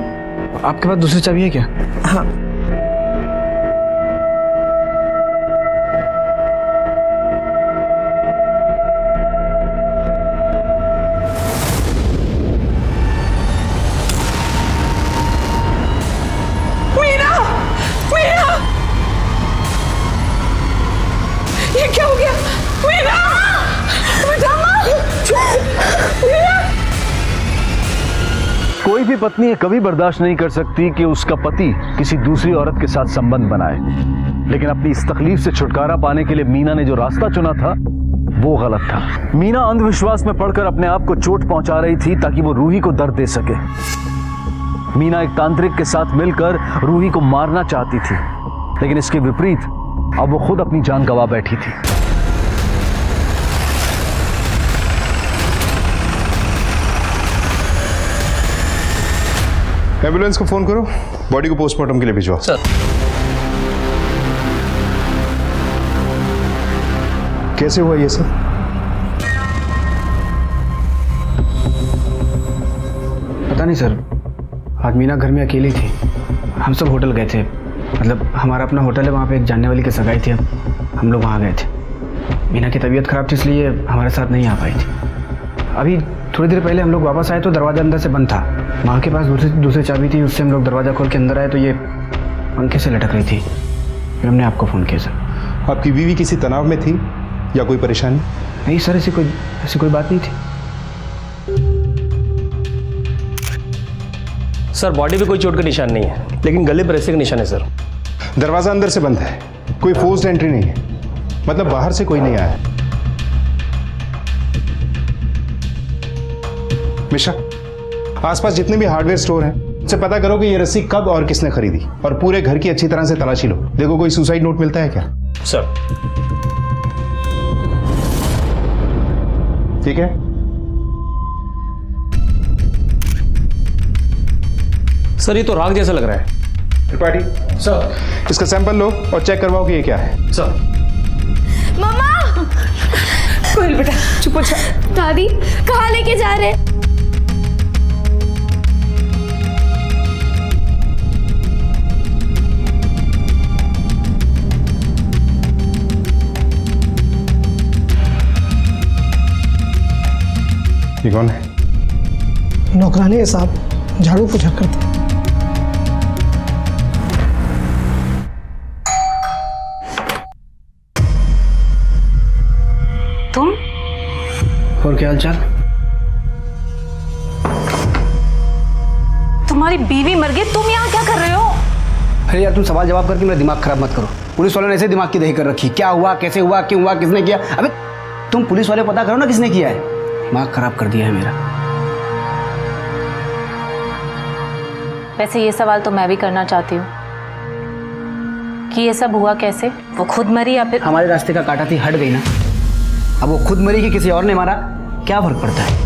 आपके पास दूसरी चाबी है क्या? हाँ। मीना, मीना, ये क्या हो गया? मीना, कोई भी पत्नी ये कभी बर्दाश्त नहीं कर सकती कि उसका पति किसी दूसरी औरत के साथ संबंध बनाए, लेकिन अपनी इस तकलीफ से छुटकारा पाने के लिए मीना ने जो रास्ता चुना था वो गलत था। मीना अंधविश्वास में पड़कर अपने आप को चोट पहुंचा रही थी ताकि वो रूही को दर्द दे सके। मीना एक तांत्रिक के साथ मिलकर रूही को मारना चाहती थी, लेकिन इसके विपरीत अब वो खुद अपनी जान गंवा बैठी थी। एम्बुलेंस को फोन करो, बॉडी को पोस्टमार्टम के लिए भिजवाओ। सर। कैसे हुआ ये सब? पता नहीं सर, आज मीना घर में अकेली थी। हम सब होटल गए थे, मतलब हमारा अपना होटल है, वहाँ पे एक जानने वाली की सगाई थी, हम लोग वहाँ गए थे। मीना की तबीयत खराब थी इसलिए हमारे साथ नहीं आ पाई थी। अभी थोड़ी देर पहले हम लोग वापस आए तो दरवाज़ा अंदर से बंद था। माँ के पास दूसरी चाबी थी, उससे हम लोग दरवाज़ा खोल के अंदर आए तो ये पंखे से लटक रही थी। फिर हमने आपको फ़ोन किया सर। आपकी बीवी किसी तनाव में थी या कोई परेशानी? नहीं सर, ऐसी कोई बात नहीं थी। सर बॉडी पे कोई चोट का निशान नहीं है, लेकिन गले पर ऐसे का निशान है सर। दरवाज़ा अंदर से बंद है, कोई फोर्स्ड एंट्री नहीं है, मतलब बाहर से कोई नहीं आया। मिश्रा, आसपास जितने भी हार्डवेयर स्टोर हैं उनसे पता करो कि ये रस्सी कब और किसने खरीदी, और पूरे घर की अच्छी तरह से तलाशी लो। देखो कोई सुसाइड नोट मिलता है क्या? सर। ठीक है। सर ये तो राग जैसा लग रहा है। त्रिपाठी सर, इसका सैंपल लो और चेक करवाओ कि ये क्या है। सर। मम्मा, कोयल बेटा चुप हो जा। दादी कहाँ लेके जा रहे? ये कौन है? नौकरानी है साहब, झाड़ू पोछा करते। तुम? और क्या हालचाल? तुम्हारी बीवी मर गई, तुम यहाँ क्या कर रहे हो? अरे यार तुम सवाल जवाब करके मेरा दिमाग खराब मत करो। पुलिस वालों ने ऐसे दिमाग की दही कर रखी, क्या हुआ, कैसे हुआ, क्यों हुआ, किसने किया। अबे तुम पुलिस वाले पता करो ना किसने किया है। दिमाग खराब कर दिया है मेरा। वैसे ये सवाल तो मैं भी करना चाहती हूँ कि ये सब हुआ कैसे? वो खुद मरी या फिर? हमारे रास्ते का काटा थी, हट गई ना। अब वो खुद मरी कि किसी और ने मारा, क्या फर्क पड़ता है?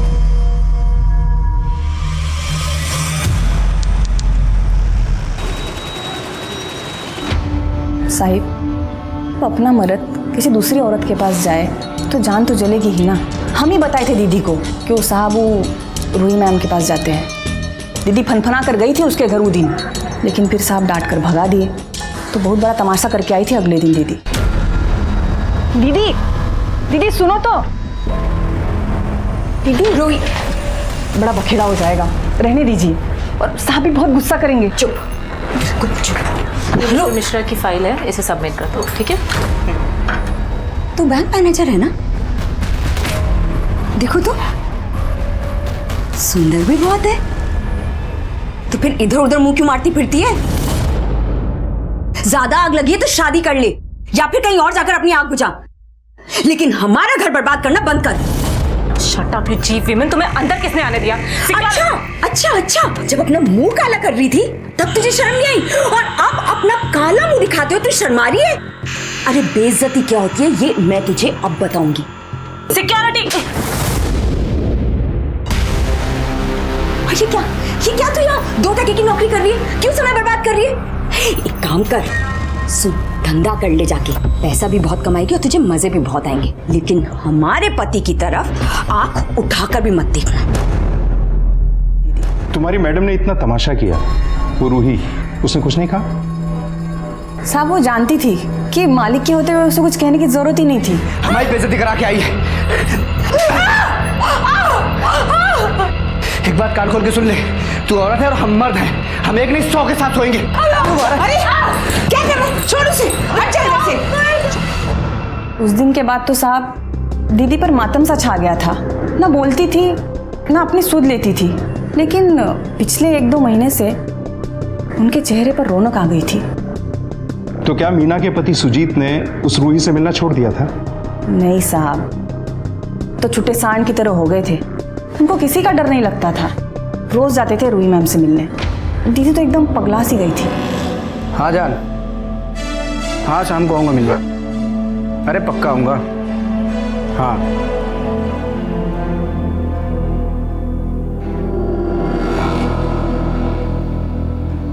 साहिब, तो अपना मर्द किसी दूसरी औरत के पास जाए तो जान तो जलेगी ही ना। हम ही बताए थे दीदी को कि वो साहब वो रूही मैम के पास जाते हैं। दीदी फनफना कर गई थी उसके घर वो दिन, लेकिन फिर साहब डांट कर भगा दिए। तो बहुत बड़ा तमाशा करके आई थी अगले दिन दीदी। दीदी, दीदी सुनो तो। दीदी, रूही बड़ा बखेड़ा हो जाएगा, रहने दीजिए, और साहब भी बहुत गुस्सा करेंगे। चुप मिस्टर मिश्रा की फाइल है, इसे सबमिट कर दो, ठीक है? तू बैंक मैनेजर है ना? देखो तो सुंदर भी बहुत है, तो फिर इधर उधर मुंह क्यों मारती फिरती है? ज्यादा आग लगी है तो शादी कर ले, या फिर कहीं और जाकर अपनी आग बुझा, लेकिन हमारा घर बर्बाद करना बंद कर। Shut up you chief women, तुम्हें अंदर किसने आने दिया? अच्छा, जब अपना मुंह काला कर रही थी तब तुझे शर्म नहीं आई, और अब अपना काला मुंह दिखाते हो तो शर्मा रही है? अरे बेइज्जती क्या होती है ये मैं तुझे अब बताऊंगी। सिक्योरिटी! ये क्या तू यहाँ 2 टके की नौकरी कर रही है? क्यों समय बर्बाद कर रही है? एक काम कर, धंधा कर ले जाके, पैसा भी बहुत कमाएगी और तुझे मजे भी बहुत आएंगे, लेकिन हमारे पति की तरफ आंख उठाकर भी मत देखना। तुम्हारी मैडम ने इतना तमाशा किया, वो रूही, उसने कुछ नहीं कहा? साहब वो जानती थी कि मालिक के होते हुए उसे कुछ कहने की जरूरत ही नहीं थी। हमारी बेइज्जती करा के आई है। एक बात कान खोल के सुन ले, तू औरत है और हम मर्द हैं, हम एक नहीं 100 के साथ सोएंगे। अरे क्या कर रहा है? छोड़ उसे, हट जा इधर से। उस दिन के बाद तो साहब दीदी पर मातम सा छा गया था, ना बोलती थी ना अपनी सुध लेती थी, लेकिन पिछले 1-2 महीने से उनके चेहरे पर रौनक आ गई थी। तो क्या मीना के पति सुजीत ने उस रूही से मिलना छोड़ दिया था? नहीं साहब, तो छुट्टे सांड की तरह हो गए थे। उनको किसी का डर नहीं लगता था, रोज जाते थे रूही मैम से मिलने। दीदी तो एकदम पगला सी गई थी। हाँ जान, हाँ शाम को आऊँगा मिलने। अरे पक्का आऊँगा, हाँ।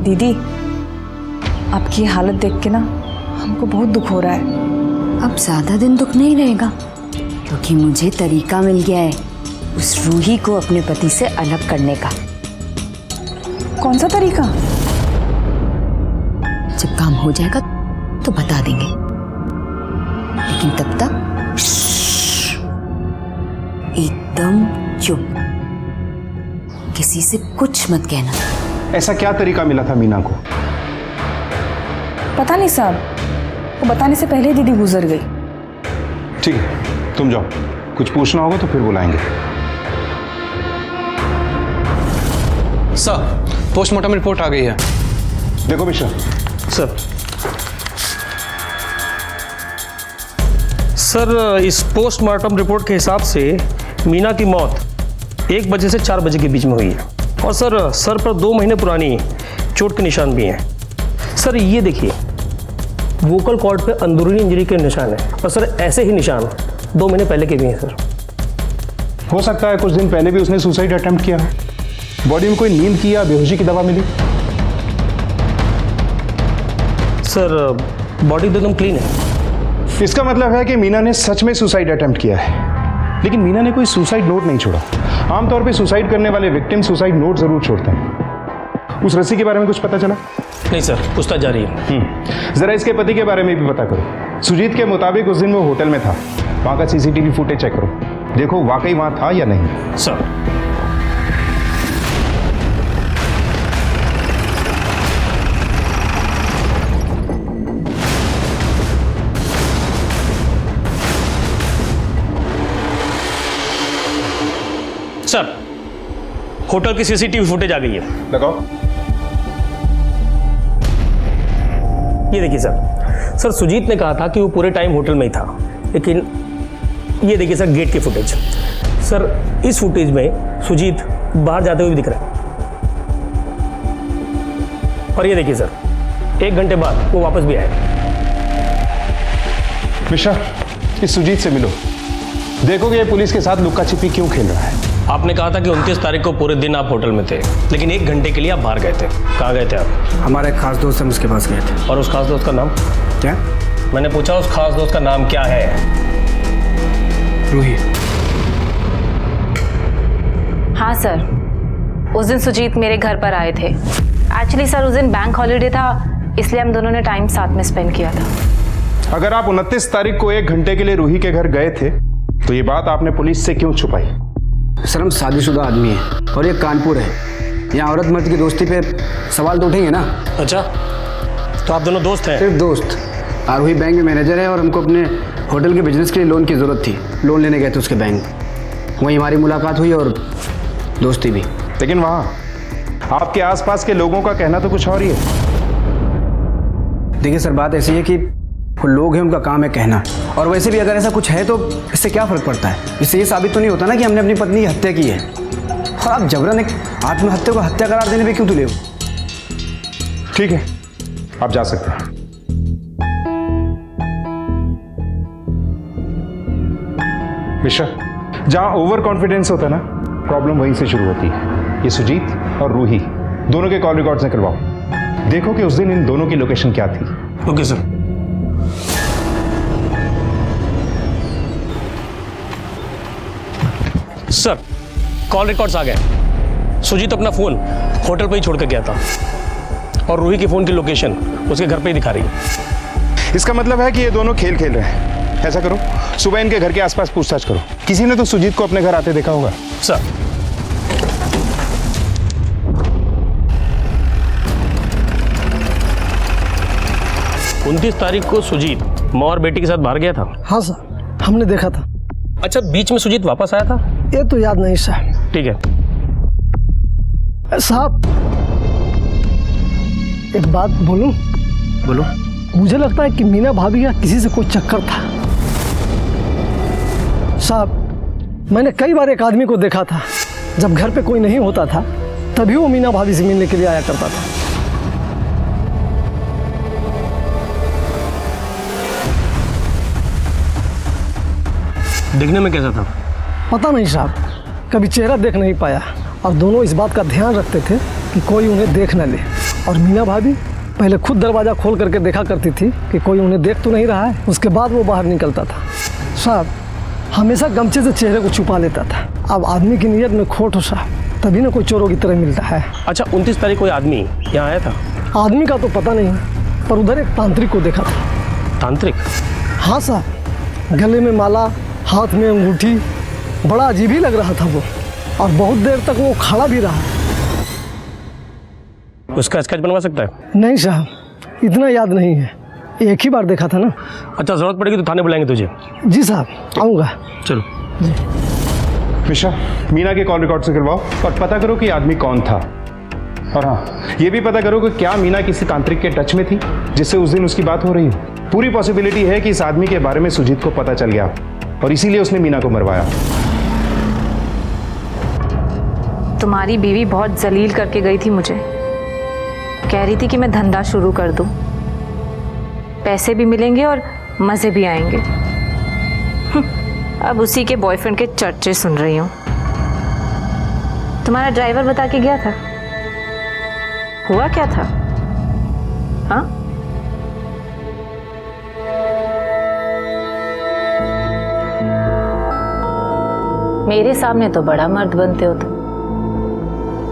दीदी, आपकी हालत देख के ना हमको बहुत दुख हो रहा है। अब ज्यादा दिन दुख नहीं रहेगा, क्योंकि मुझे तरीका मिल गया है उस रूही को अपने पति से अलग करने का। कौन सा तरीका? जब काम हो जाएगा तो बता देंगे, लेकिन तब तक एकदम चुप, किसी से कुछ मत कहना। ऐसा क्या तरीका मिला था मीना को? पता नहीं साहब, वो बताने से पहले दीदी गुजर गई। ठीक है, तुम जाओ, कुछ पूछना होगा तो फिर बुलाएंगे। सर, पोस्टमार्टम रिपोर्ट आ गई है। देखो मिश्रा। सर, इस पोस्टमार्टम रिपोर्ट के हिसाब से मीना की मौत 1 बजे से 4 बजे के बीच में हुई है, और सर पर 2 महीने पुरानी चोट के निशान भी हैं। सर ये देखिए, वोकल कॉर्ड पे अंदरूनी इंजरी के निशान है, और सर ऐसे ही निशान 2 महीने पहले के भी हैं। सर हो सकता है कुछ दिन पहले भी उसने सुसाइड अटेम्प्ट किया। बॉडी में कोई नींद की या बेहोशी की दवा मिली? सर बॉडी तो एकदम क्लीन है। इसका मतलब है कि मीना ने सच में सुसाइड अटेम्प्ट किया है, लेकिन मीना ने कोई सुसाइड नोट नहीं छोड़ा। आमतौर पे सुसाइड करने वाले विक्टिम सुसाइड नोट जरूर छोड़ते हैं। उस रस्सी के बारे में कुछ पता चला? नहीं सर, पूछताछ जारी है। जरा इसके पति के बारे में भी पता करो। सुजीत के मुताबिक उस दिन वो होटल में था, वहां का सीसीटीवी फुटेज चेक करो, देखो वाकई वहां था या नहीं। सर सर, होटल की सीसीटीवी फुटेज आ गई है। लगाओ। ये देखिए सर, सुजीत ने कहा था कि वो पूरे टाइम होटल में ही था, लेकिन ये देखिए सर गेट की फुटेज। सर इस फुटेज में सुजीत बाहर जाते हुए भी दिख रहा है, और ये देखिए सर 1 घंटे बाद वो वापस भी आए। मिश्रा, इस सुजीत से मिलो। देखोगे ये पुलिस के साथ लुक्का छिपी क्यों खेल रहा है। आपने कहा था कि 29 तारीख को पूरे दिन आप होटल में थे, लेकिन 1 घंटे के लिए आप बाहर गए थे। कहाँ गए थे आप? हमारा एक खास दोस्त है, उसके पास गए थे। और उस खास दोस्त का नाम क्या? मैंने पूछा उस खास दोस्त का नाम क्या है? रूही। हाँ सर, उस दिन सुजीत मेरे घर पर आए थे। एक्चुअली सर उस दिन बैंक हॉलीडे था, इसलिए हम दोनों ने टाइम साथ में स्पेंड किया था। अगर आप 29 तारीख को 1 घंटे के लिए रूही के घर गए थे तो ये बात आपने पुलिस से क्यों छुपाई? सर हम शादीशुदा आदमी हैं और ये कानपुर है, यहाँ औरत मर्द की दोस्ती पे सवाल तो उठेंगे ना। अच्छा, तो आप दोनों दोस्त हैं? सिर्फ दोस्त। रूही बैंक में मैनेजर है और हमको अपने होटल के बिजनेस के लिए लोन की ज़रूरत थी। लोन लेने गए थे उसके बैंक, वहीं हमारी मुलाकात हुई और दोस्ती भी। लेकिन वहाँ आपके आसपास के लोगों का कहना तो कुछ और ही है। देखिए सर, बात ऐसी है कि वो लोग हैं, उनका काम है कहना। और वैसे भी अगर ऐसा कुछ है तो इससे क्या फ़र्क पड़ता है? इससे ये साबित तो नहीं होता ना कि हमने अपनी पत्नी की हत्या की है। और आप जबरन एक आत्महत्या को हत्या करार देने पे क्यों तुले हो? ठीक है, आप जा सकते हैं। मिश्रा, जहां ओवर कॉन्फिडेंस होता है ना, प्रॉब्लम वहीं से शुरू होती है। ये सुजीत और रूही दोनों के कॉल रिकॉर्ड्स निकलवाओ। देखो कि उस दिन इन दोनों की लोकेशन क्या थी। Okay sir. Sir, call records आ गए। सुजीत अपना फोन होटल पे ही छोड़ कर गया था और रूही की फोन की लोकेशन उसके घर पे ही दिखा रही है। इसका मतलब है कि ये दोनों खेल खेल रहे हैं। ऐसा करो, सुबह इनके घर के आसपास पूछताछ करो। किसी ने तो सुजीत को अपने घर आते देखा होगा। सर, उनतीस तारीख को सुजीत माँ और बेटी के साथ बाहर गया था। हाँ सर, हमने देखा था। अच्छा, बीच में सुजीत वापस आया था? ये तो याद नहीं साहब। ठीक है साहब, एक बात बोलूं? बोलो। मुझे लगता है कि मीना भाभी का किसी से कोई चक्कर था। साहब, मैंने कई बार एक आदमी को देखा था, जब घर पे कोई नहीं होता था तभी वो मीना भाभी से मिलने के लिए आया करता था। दिखने में कैसा था? पता नहीं साहब, कभी चेहरा देख नहीं पाया। और दोनों इस बात का ध्यान रखते थे कि कोई उन्हें देख न ले। और मीना भाभी पहले खुद दरवाज़ा खोल करके देखा करती थी कि कोई उन्हें देख तो नहीं रहा है, उसके बाद वो बाहर निकलता था। साहब, हमेशा गमछे से चेहरे को छुपा लेता था। अब आदमी की नीयत में खोट हो साहब, तभी ना कोई चोरों की तरह मिलता है। अच्छा, 29 तारीख कोई आदमी यहाँ आया था? आदमी का तो पता नहीं, पर उधर एक तांत्रिक को देखा था। तांत्रिक? हाँ साहब, गले में माला, हाथ में अंगूठी, बड़ा अजीब ही लग रहा था वो। और बहुत देर तक वो खड़ा भी रहा। उसका स्केच बनवा सकता है? नहीं साहब, इतना याद नहीं है, एक ही बार देखा था ना। अच्छा, जरूरत पड़ेगी तो थाने बुलाएंगे तुझे। जी साहब, आऊँगा। चलो। मिश्रा, मीना के कॉल रिकॉर्ड से करवाओ और पता करो कि आदमी कौन था। और हाँ, ये भी पता करो कि क्या मीना किसी तांत्रिक के टच में थी जिससे उस दिन उसकी बात हो रही हो। पूरी पॉसिबिलिटी है कि इस आदमी के बारे में सुजीत को पता चल गया और इसीलिए उसने मीना को मरवाया। तुम्हारी बीवी बहुत जलील करके गई थी मुझे। कह रही थी कि मैं धंधा शुरू कर दूं, पैसे भी मिलेंगे और मजे भी आएंगे। अब उसी के बॉयफ्रेंड के चर्चे सुन रही हूँ। तुम्हारा ड्राइवर बता के गया था, हुआ क्या था? हाँ, मेरे सामने तो बड़ा मर्द बनते हो तुम,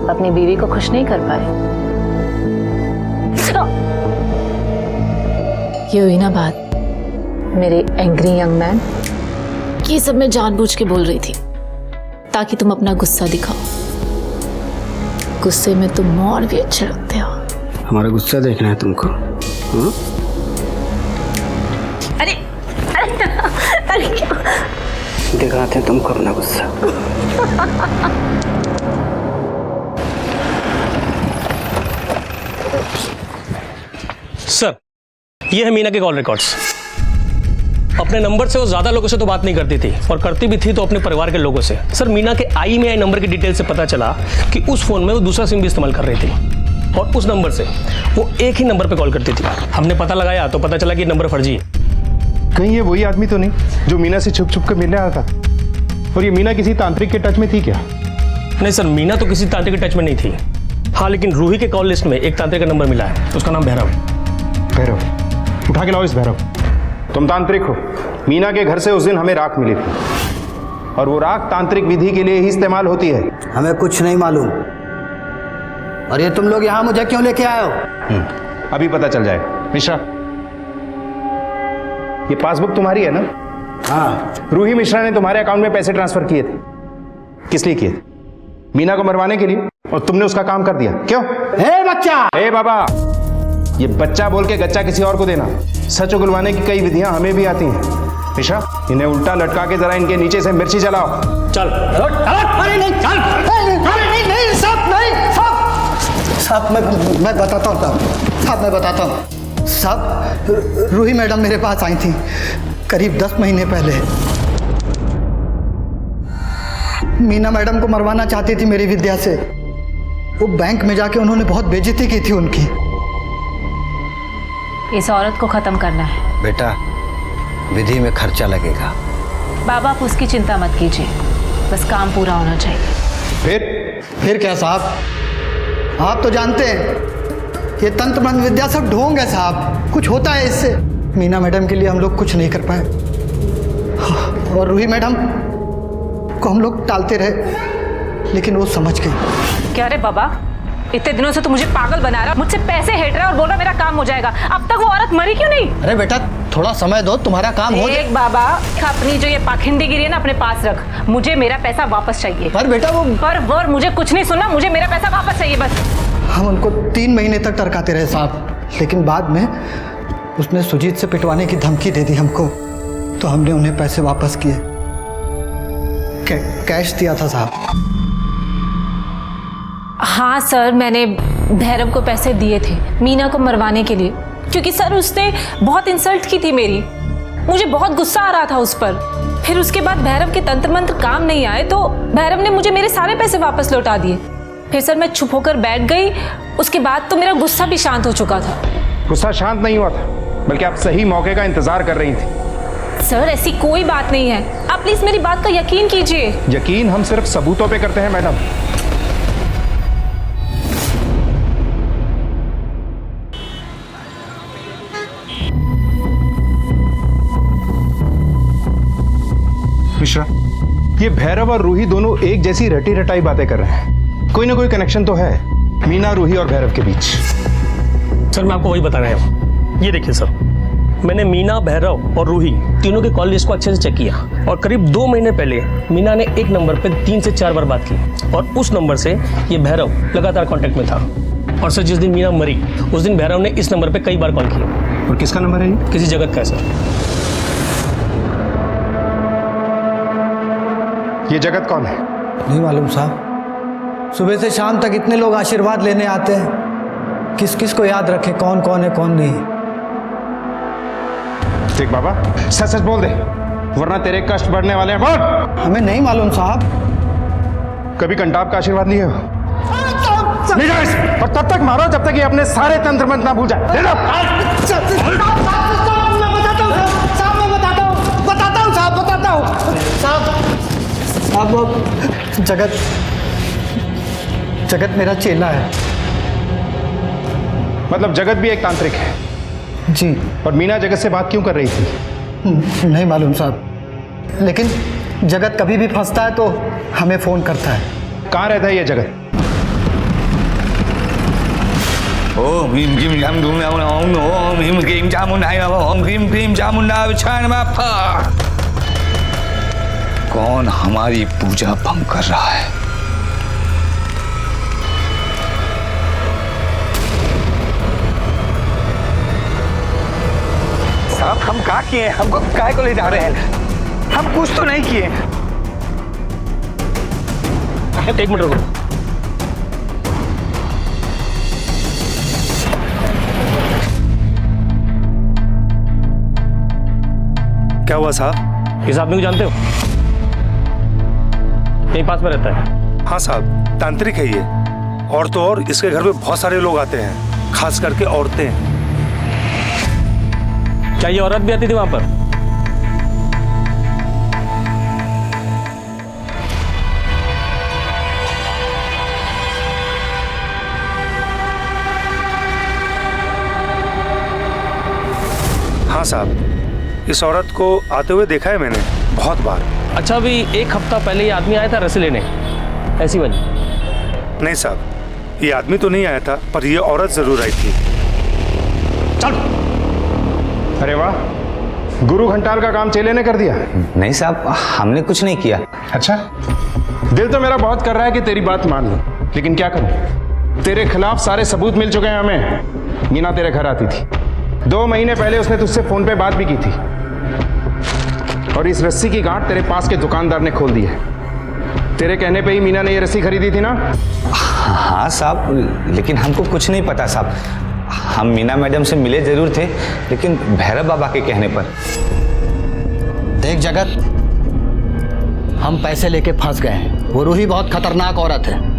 अपनी बीवी को खुश नहीं कर पाए। ये हुई ना बात, मेरे एंग्री यंग मैन। ये सब मैं जानबूझ के बोल रही थी ताकि तुम अपना गुस्सा दिखाओ। गुस्से में तुम और भी अच्छे लगते हो। हमारा गुस्सा देखना है तुमको? हाँ? अरे अरे अरे क्या? दिखाते हैं तुमको अपना गुस्सा। सर, ये है मीना के कॉल रिकॉर्ड्स। अपने नंबर से वो ज्यादा लोगों से तो बात नहीं करती थी, और करती भी थी तो अपने परिवार के लोगों से। सर, मीना के IMEI नंबर की डिटेल से पता चला कि उस फोन में वो दूसरा सिम भी इस्तेमाल कर रही थी, और उस नंबर से वो एक ही नंबर पे कॉल करती थी। हमने पता लगाया तो पता चला कि नंबर फर्जी है। कहीं ये वही आदमी तो नहीं जो मीना से छुप छुप कर मिलने आया था? और ये मीना किसी तांत्रिक के टच में थी क्या? नहीं सर, मीना तो किसी तांत्रिक के टच में नहीं थी। हाँ, लेकिन रूही के कॉल लिस्ट में एक तांत्रिक का नंबर मिला है, उसका नाम भैरव। भैरव? उठा के लाओ इस भैरव। तुम तांत्रिक हो। मीना के घर से उस दिन हमें राख मिली थी और वो राख तांत्रिक विधि के लिए ही इस्तेमाल होती है। हमें कुछ नहीं मालूम। और ये तुम लोग यहाँ मुझे क्यों लेके आए हो? अभी पता चल जाएगा। मिश्रा, ये पासबुक तुम्हारी है ना? हाँ। रूही मिश्रा ने तुम्हारे अकाउंट में पैसे ट्रांसफर किए थे। किस लिए किए थे? मीना को मरवाने के लिए, और तुमने उसका काम कर दिया। क्यों? बच्चा! बाबा, ये बच्चा बोल के गच्चा किसी और को देना। सच उगलवाने की कई विधियां हमें भी आती हैं। मिश्रा, इन्हें उल्टा लटका के जरा इनके नीचे से मिर्ची जलाओ। चल। अरे नहीं, चल। नहीं, साहब, मैं बताता हूँ साहब, मैं बताता हूँ साहब। रूही मैडम मेरे पास आई थी करीब 10 महीने पहले। मीना मैडम को मरवाना चाहती थी मेरी विद्या से। वो बैंक में जाके उन्होंने बहुत बेइज्जती की थी उनकी। इस औरत को खत्म करना है। बेटा, विधि में खर्चा लगेगा। बाबा, आप उसकी चिंता मत कीजिए, बस काम पूरा होना चाहिए। फिर क्या साहब? आप तो जानते हैं ये तंत्र मंत्र विद्या सब ढोंग है साहब। कुछ होता है इससे। मीना मैडम के लिए हम लोग कुछ नहीं कर पाए, और रूही मैडम को हम लोग टालते रहे, लेकिन वो समझ गई। क्या रे बाबा, इतने दिनों से तू मुझे पागल बना रहा, मुझसे पैसे हेट रहा और बोल रहा मेरा काम हो जाएगा। अब तक वो औरत मरी क्यों नहीं? अरे बेटा, थोड़ा समय दो, तुम्हारा काम हो जाएगा। बाबा, अपनी जो ये पाखंडीगिरी है ना अपने पास रख। मुझे मेरा पैसा वापस चाहिए। पर बेटा वो मुझे कुछ नहीं सुनना, मुझे मेरा पैसा वापस चाहिए बस। हम उनको 3 महीने तक टरकाते रहे साहब, लेकिन बाद में उसने सुजीत से पिटवाने की धमकी दे दी हमको, तो हमने उन्हें पैसे वापस किए। कैश दिया था साहब। हाँ सर, मैंने भैरव को पैसे दिए थे मीना को मरवाने के लिए, क्योंकि सर उसने बहुत इंसल्ट की थी मेरी। मुझे बहुत गुस्सा आ रहा था उस पर। फिर उसके बाद भैरव के तंत्र मंत्र काम नहीं आए तो भैरव ने मुझे मेरे सारे पैसे वापस लौटा दिए। फिर सर मैं चुप होकर बैठ गई। उसके बाद तो मेरा गुस्सा भी शांत हो चुका था। गुस्सा शांत नहीं हुआ था, बल्कि आप सही मौके का इंतजार कर रही थी। सर ऐसी कोई बात नहीं है, आप प्लीज मेरी बात का यकीन कीजिए। यकीन हम सिर्फ सबूतों पे करते हैं मैडम। मिश्रा, ये भैरव और रूही दोनों एक जैसी रटी रटाई बातें कर रहे हैं। कोई ना कोई कनेक्शन तो है मीना, रूही और भैरव के बीच। सर मैं आपको वही बता रहा हूँ। ये देखिए सर, मैंने मीना, भैरव और रूही तीनों के कॉल लिस्ट को अच्छे से चेक किया, और करीब 2 महीने पहले मीना ने एक नंबर पे 3 से 4 बार बात की, और उस नंबर से ये भैरव लगातार कांटेक्ट में था। और सर जिस दिन मीना मरी उस दिन भैरव ने इस नंबर पे कई बार कॉल किया। और किसका नंबर है ये? किसी जगत का है सर। ये जगत कौन है? नहीं मालूम साहब। सुबह से शाम तक इतने लोग आशीर्वाद लेने आते हैं, किस किस को याद रखें कौन कौन है कौन नहीं। देख बाबा, सच सच बोल दे, वरना तेरे कष्ट बढ़ने वाले हैं। बोल। हमें नहीं मालूम साहब। कभी कंटाप का आशीर्वाद लिए हो? नहीं जाइस, और तब तक मारो जब तक ये अपने सारे तंत्र मंत्र ना भूल जाए। ले लो। अब जगत मेरा चेला है। मतलब जगत भी एक तांत्रिक है? जी। और मीना जगत से बात क्यों कर रही थी? नहीं मालूम साहब, लेकिन जगत कभी भी फंसता है तो हमें फोन करता है। कहाँ रहता है ये जगत? ओम ह्रीम क्लीम चामुंडा ओम ह्रीम क्लीम चामुंडा ओम ह्रीम क्लीम चामुंडा विछाण माफा। कौन हमारी पूजा भंग कर रहा है? साहब हम क्या किए? हमको काय को ले जा रहे हैं? हम कुछ तो नहीं किए। एक मिनट रुको। क्या हुआ साहब? इस आदमी को जानते हो? यहीं पास में रहता है। हाँ साहब, तांत्रिक है ये। और तो और इसके घर में बहुत सारे लोग आते हैं, खास करके औरतें। क्या ये औरत भी आती थी वहां पर? हाँ साहब, इस औरत को आते हुए देखा है मैंने बहुत बार। अच्छा, अभी 1 हफ्ता पहले ये आदमी आया था रस्सी लेने, ऐसी वजह? नहीं साहब, ये आदमी तो नहीं आया था, पर ये औरत जरूर आई थी। चल। अरे वाह, गुरु घंटाल का काम चेले ने कर दिया। नहीं साहब, हमने कुछ नहीं किया। अच्छा, दिल तो मेरा बहुत कर रहा है कि तेरी बात मान लूं, लेकिन क्या करूं? तेरे खिलाफ सारे सबूत मिल चुके हैं हमें। मीना तेरे घर आती थी, 2 महीने पहले उसने तुझसे फोन पे बात भी की थी, और इस रस्सी की गांठ तेरे पास के दुकानदार ने खोल दी है। तेरे कहने पे ही मीना ने ये रस्सी खरीदी थी ना? हाँ साहब, लेकिन हमको कुछ नहीं पता साहब। हम मीना मैडम से मिले जरूर थे, लेकिन भैरव बाबा के कहने पर। देख जगत, हम पैसे लेके फंस गए हैं। वो रूही बहुत खतरनाक औरत है,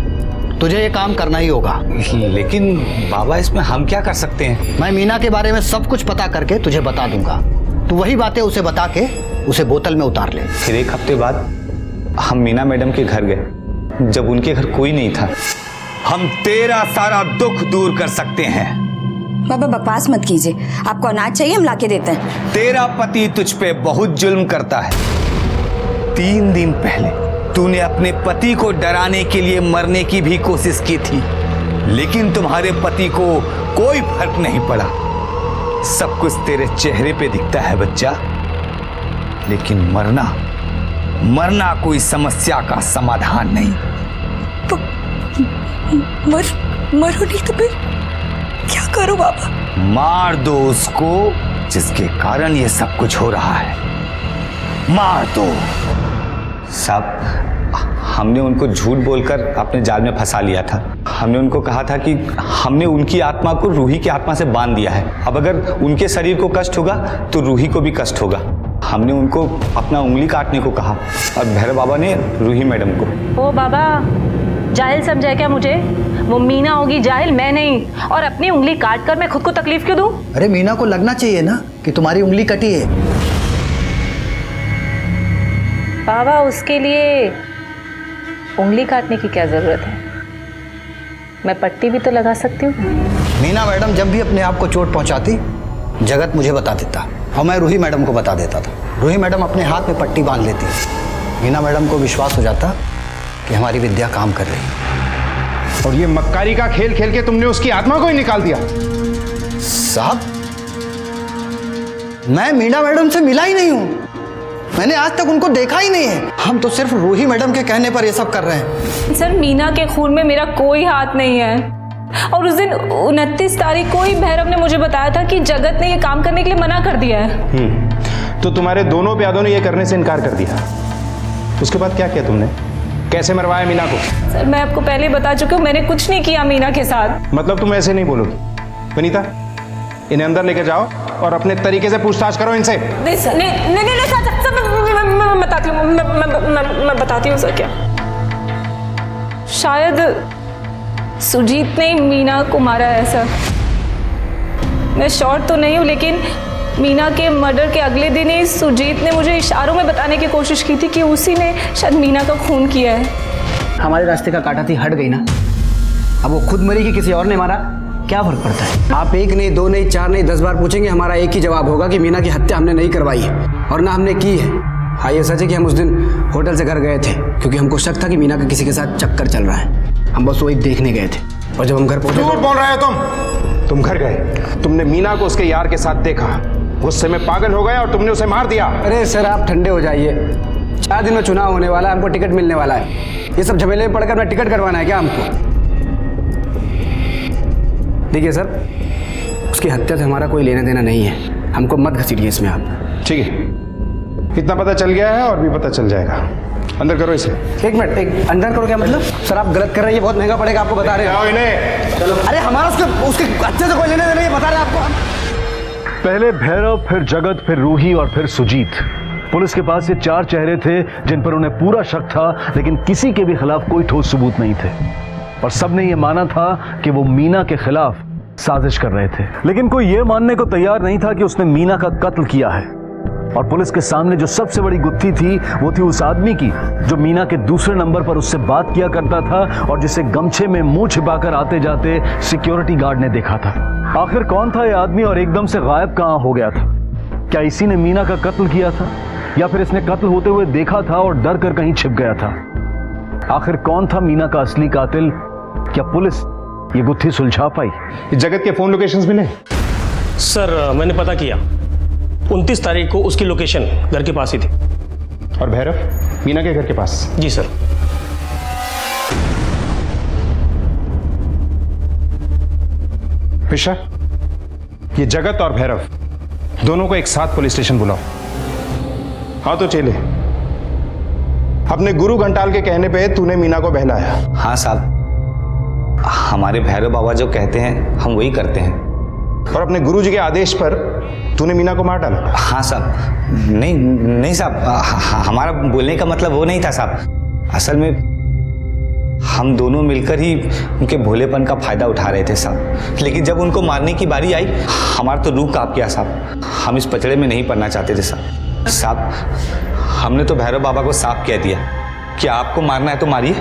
तुझे ये काम करना ही होगा। लेकिन बाबा, इसमें हम क्या कर सकते हैं? मैं मीना के बारे में सब कुछ पता करके तुझे बता दूंगा। तू वही बातें उसे बता के उसे बोतल में उतार ले। फिर 1 हफ्ते बाद हम मीना मैडम के घर गए, जब उनके घर कोई नहीं था। हम तेरा सारा दुख दूर कर सकते हैं। बाबा बकवास मत कीजिए, आपको अनाज चाहिए, हम लाके देते हैं। तेरा पति तुझ पे बहुत जुल्म करता है। 3 दिन पहले तूने अपने पति को डराने के लिए मरने की भी कोशिश की थी, लेकिन तुम्हारे पति को कोई फर्क नहीं पड़ा। सब कुछ तेरे चेहरे पे दिखता है बच्चा, लेकिन मरना कोई समस्या का समाधान नहीं। तो मरो नहीं तो फिर क्या करूं बाबा? मार दो उसको जिसके कारण ये सब कुछ हो रहा है, मार दो। साहब, हमने उनको झूठ बोलकर अपने जाल में फंसा लिया था। हमने उनको कहा था कि हमने उनकी आत्मा को रूही की आत्मा से बांध दिया है। अब अगर उनके शरीर को कष्ट होगा तो रूही को भी कष्ट होगा। हमने उनको अपना उंगली काटने को कहा, और भैरव बाबा ने रूही मैडम को। ओ बाबा, जाहिल समझा क्या मुझे? वो मीना होगी जाहिल, मैं नहीं। और अपनी उंगली काट कर मैं खुद को तकलीफ क्यों दूं? अरे मीना को लगना चाहिए ना कि तुम्हारी उंगली कटी है। बाबा, उसके लिए उंगली काटने की क्या जरूरत है? मैं पट्टी भी तो लगा सकती हूँ। मीना मैडम जब भी अपने आप को चोट पहुंचाती, जगत मुझे बता देता और मैं रूही मैडम को बता देता था। रूही मैडम अपने हाथ में पट्टी बांध लेती। मीना मैडम को विश्वास हो जाता कि हमारी विद्या काम कर रही है। और ये मक्कारी का खेल खेल के तुमने उसकी आत्मा को ही निकाल दिया। साहब, मैं मीना मैडम से मिला ही नहीं हूं, मैंने आज तक उनको देखा ही नहीं है। हम तो सिर्फ रूही मैडम के कहने पर ये सब कर रहे हैं। सर, मीना के खून में मेरा कोई हाथ नहीं है। और उस दिन 29 तारीख को ही भैरव ने मुझे बताया था कि जगत ने ये काम करने के लिए मना कर दिया है। तो तुम्हारे दोनों प्यादों ने ये करने से इनकार कर दिया। उसके बाद क्या किया तुमने? कैसे मरवाया मीना को? सर, मैं आपको पहले बता चुकी हूँ, मैंने कुछ नहीं किया मीना के साथ। मतलब तुम ऐसे नहीं बोलोगी? वनीता, इन्हें अंदर लेकर जाओ और अपने तरीके से पूछताछ करो इनसे। नहीं सर, नहीं सर, मैं बताती हूँ, मैं बताती हूँ सर। क्या शायद सुजीत ने मीना को मारा है सर। मैं श्योर तो नहीं हूँ, लेकिन मीना के मर्डर के अगले दिन ही सुजीत ने मुझे इशारों में बताने की कोशिश की थी कि उसी ने शायद मीना का खून किया है। हमारे रास्ते का काटा थी हट गई ना, अब वो खुद मरी कि किसी और ने मारा, क्या फर्क पड़ता है? आप 1 नहीं 2 नहीं 4 नहीं 10 बार पूछेंगे, हमारा एक ही जवाब होगा कि मीना की हत्या हमने नहीं करवाई है और ना हमने की है। हाँ, ये सच है कि हम उस दिन होटल से घर गए थे क्योंकि हमको शक था कि मीना का किसी के साथ चक्कर चल रहा है। हम बस वही देखने गए थे, और जब हम घर पहुंचे। झूठ बोल रहे हो तुम घर गए, तुमने मीना को उसके यार के साथ देखा, गुस्से में पागल हो गया और तुमने उसे मार दिया। अरे सर, आप ठंडे हो जाइए। 4 दिन में चुनाव होने वाला है, हमको टिकट मिलने वाला है। ये सब झमेले में पड़कर अपना टिकट करवाना है क्या हमको? देखिए सर, उसकी हत्या से हमारा कोई लेना देना नहीं है, हमको मत घसीटिए इसमें आप। ठीक है, इतना पता चल गया है और भी पता चल जाएगा। अंदर करो इसे। 1 मिनट, एक अंदर करो क्या मतलब? सर, आप गलत कर रहे हैं, ये बहुत महंगा पड़ेगा आपको, बता रहे हैं। चलो, अरे हमारा उसके हत्या से कोई लेना देना, ये बता रहे हैं आपको। पहले भैरव, फिर जगत, फिर रूही और फिर सुजीत। पुलिस के पास ये 4 चेहरे थे जिन पर उन्हें पूरा शक था, लेकिन किसी के भी खिलाफ कोई ठोस सबूत नहीं थे और सबने ये माना था कि वो मीना के खिलाफ साजिश कर रहे थे। लेकिन कोई ये मानने को तैयार नहीं था कि उसने मीना का कत्ल किया है। और पुलिस के सामने जो सबसे बड़ी गुत्थी थी वो थी उस आदमी की जो मीना के दूसरे नंबर पर उससे बात किया करता था और जिसे गमछे में मुंह छिपाकर आते जाते सिक्योरिटी गार्ड ने देखा था। आखिर कौन था ये आदमी और एकदम से गायब कहां हो गया था? क्या इसी ने मीना का कत्ल किया था, या फिर इसने कत्ल होते हुए देखा था और डर कर कहीं छिप गया था? आखिर कौन था मीना का असली कातिल? क्या पुलिस ये गुत्थी सुलझा पाई? जगत के फोन लोकेशंस मिले? सर मैंने पता किया, 29 तारीख को उसकी लोकेशन घर के पास ही थी। और भैरव मीना के घर के पास? जी सर। पिशा, ये जगत और भैरव दोनों को एक साथ पुलिस स्टेशन बुलाओ। हाँ तो चले। अपने गुरु घंटाल के कहने पे तूने मीना को बहलाया। हाँ साहब, हमारे भैरव बाबा जो कहते हैं हम वही करते हैं। और अपने गुरु जी के आदेश पर तूने मीना को मार डाला? हाँ साहब। नहीं साहब, हमारा बोलने का मतलब वो नहीं था साहब। असल में हम दोनों मिलकर ही उनके भोलेपन का फायदा उठा रहे थे साहब। लेकिन जब उनको मारने की बारी आई, हमारा तो रूह कांप गया साहब। हम इस पचड़े में नहीं पड़ना चाहते थे साहब। हमने तो भैरव बाबा को साफ कह दिया कि आपको मारना है तो मारिए,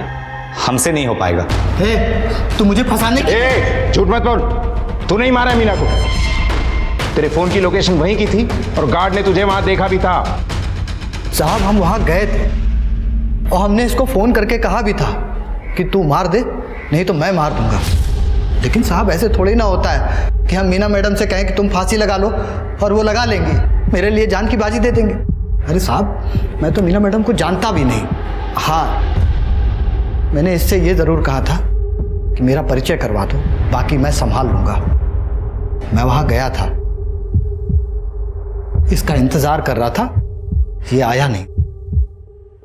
हमसे नहीं हो पाएगा। तू मुझे फंसाने की... झूठ मत बोल, तू नहीं मारा है मीना को। तेरे फोन की लोकेशन वहीं की थी और गार्ड ने तुझे वहां देखा भी था। साहब हम वहां गए थे और हमने इसको फोन करके कहा भी था कि तू मार दे, नहीं तो मैं मार दूंगा। लेकिन साहब ऐसे थोड़ी ना होता है कि हम मीना मैडम से कहें कि तुम फांसी लगा लो और वो लगा लेंगी, मेरे लिए जान की बाजी दे देंगे। अरे साहब मैं तो मीना मैडम को जानता भी नहीं। हाँ मैंने इससे ये ज़रूर कहा था कि मेरा परिचय करवा दो, बाकी मैं संभाल लूंगा। मैं वहां गया था, इसका इंतजार कर रहा था, ये आया नहीं।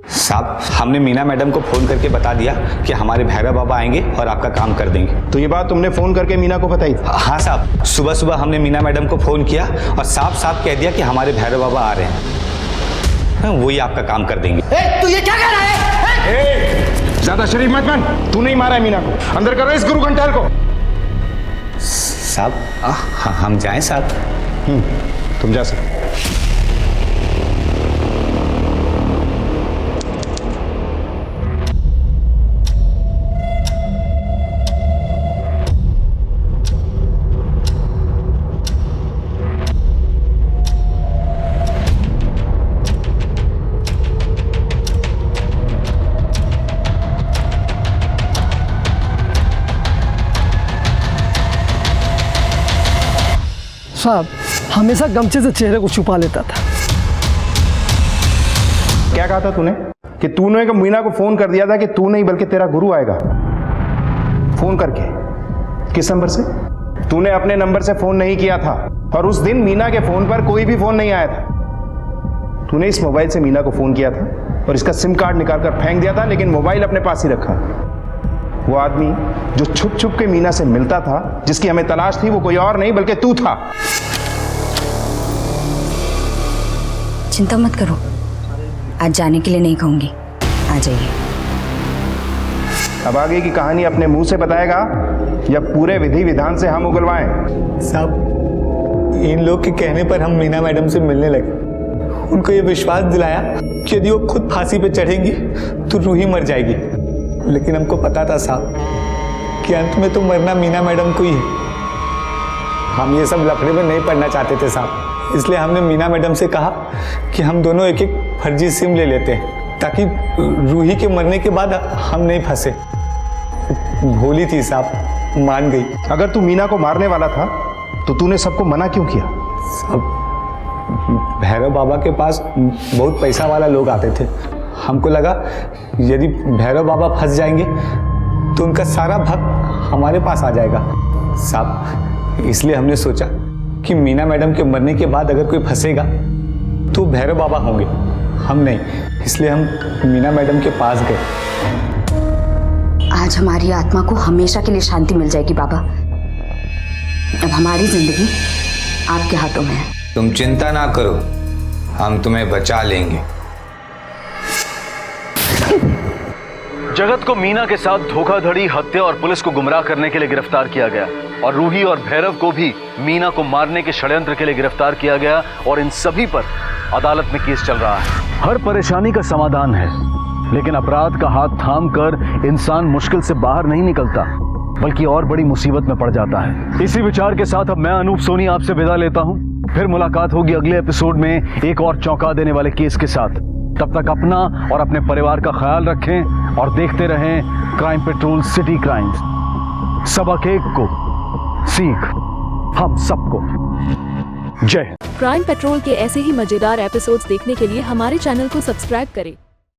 साहब हमने मीना मैडम को फोन करके बता दिया कि हमारे भैरव बाबा आएंगे और आपका काम कर देंगे। तो ये बात तुमने फोन करके मीना को बताई? हाँ साहब, सुबह सुबह हमने मीना मैडम को फोन किया और साफ साफ कह दिया कि हमारे भैरव बाबा आ रहे हैं, वही आपका काम कर देंगे। तू ये क्या कह रहा है? ज्यादा शरीफ मत बन। तू नहीं मारा है मीना को, अंदर करो इस गुरु घंटाल को। साहब हम जाएं साहब? तुम जा सकते। साहब हमेशा गमछे से चेहरे को छुपा लेता था। क्या कहा था तूने? कि तूने मीना को फोन कर दिया था कि तू नहीं बल्कि तेरा गुरु आएगा। फोन करके किस नंबर से? तूने अपने नंबर से फोन नहीं किया था और उस दिन मीना के फोन पर कोई भी फोन नहीं आया था। तूने इस मोबाइल से मीना को फोन किया था और इसका सिम कार्ड निकालकर फेंक दिया था, लेकिन मोबाइल अपने पास ही रखा। वो आदमी जो छुप छुप के मीना से मिलता था, जिसकी हमें तलाश थी, वो कोई और नहीं बल्कि तू था। चिंता मत करो, आज जाने के लिए नहीं कहूंगी, आ जाइए। अब आगे की कहानी अपने मुंह से बताएगा या पूरे विधि विधान से हम उगलवाएं? साहब इन लोग के कहने पर हम मीना मैडम से मिलने लगे। उनको ये विश्वास दिलाया कि यदि वो खुद फांसी पे चढ़ेंगी तो रूही मर जाएगी। लेकिन हमको पता था साहब कि अंत में तो मरना मीना मैडम को ही है। हम ये सब लफड़े में नहीं पड़ना चाहते थे साहब, इसलिए हमने मीना मैडम से कहा कि हम दोनों एक एक फर्जी सिम ले लेते हैं ताकि रूही के मरने के बाद हम नहीं फंसे। भोली थी साहब, मान गई। अगर तू मीना को मारने वाला था तो तूने सबको मना क्यों किया? सब भैरव बाबा के पास बहुत पैसा वाला लोग आते थे। हमको लगा यदि भैरव बाबा फंस जाएंगे तो उनका सारा भक्त हमारे पास आ जाएगा साहब। इसलिए हमने सोचा कि मीना मैडम के मरने के बाद अगर कोई फंसेगा तो भैरव बाबा होंगे, हम नहीं। इसलिए हम मीना मैडम के पास गए। आज हमारी आत्मा को हमेशा के लिए शांति मिल जाएगी बाबा। अब हमारी जिंदगी आपके हाथों में है। तुम चिंता ना करो, हम तुम्हें बचा लेंगे। जगत को मीना के साथ धोखाधड़ी, हत्या और पुलिस को गुमराह करने के लिए गिरफ्तार किया गया और रूही और भैरव को भी मीना को मारने के षड्यंत्र के लिए गिरफ्तार किया गया और इन सभी पर अदालत में केस चल रहा है। हर परेशानी का समाधान है, लेकिन अपराध का हाथ थाम कर इंसान मुश्किल से बाहर नहीं निकलता, बल्कि और बड़ी मुसीबत में पड़ जाता है। इसी विचार के साथ अब मैं अनूप सोनी आपसे विदा लेता हूं। फिर मुलाकात होगी अगले एपिसोड में एक और चौंका देने वाले केस के साथ। तब तक अपना और अपने परिवार का ख्याल रखें और देखते रहें क्राइम पेट्रोल सिटी क्राइम्स। सबक एक को सीख हम सबको। जय हिंद। क्राइम पेट्रोल के ऐसे ही मजेदार एपिसोड्स देखने के लिए हमारे चैनल को सब्सक्राइब करें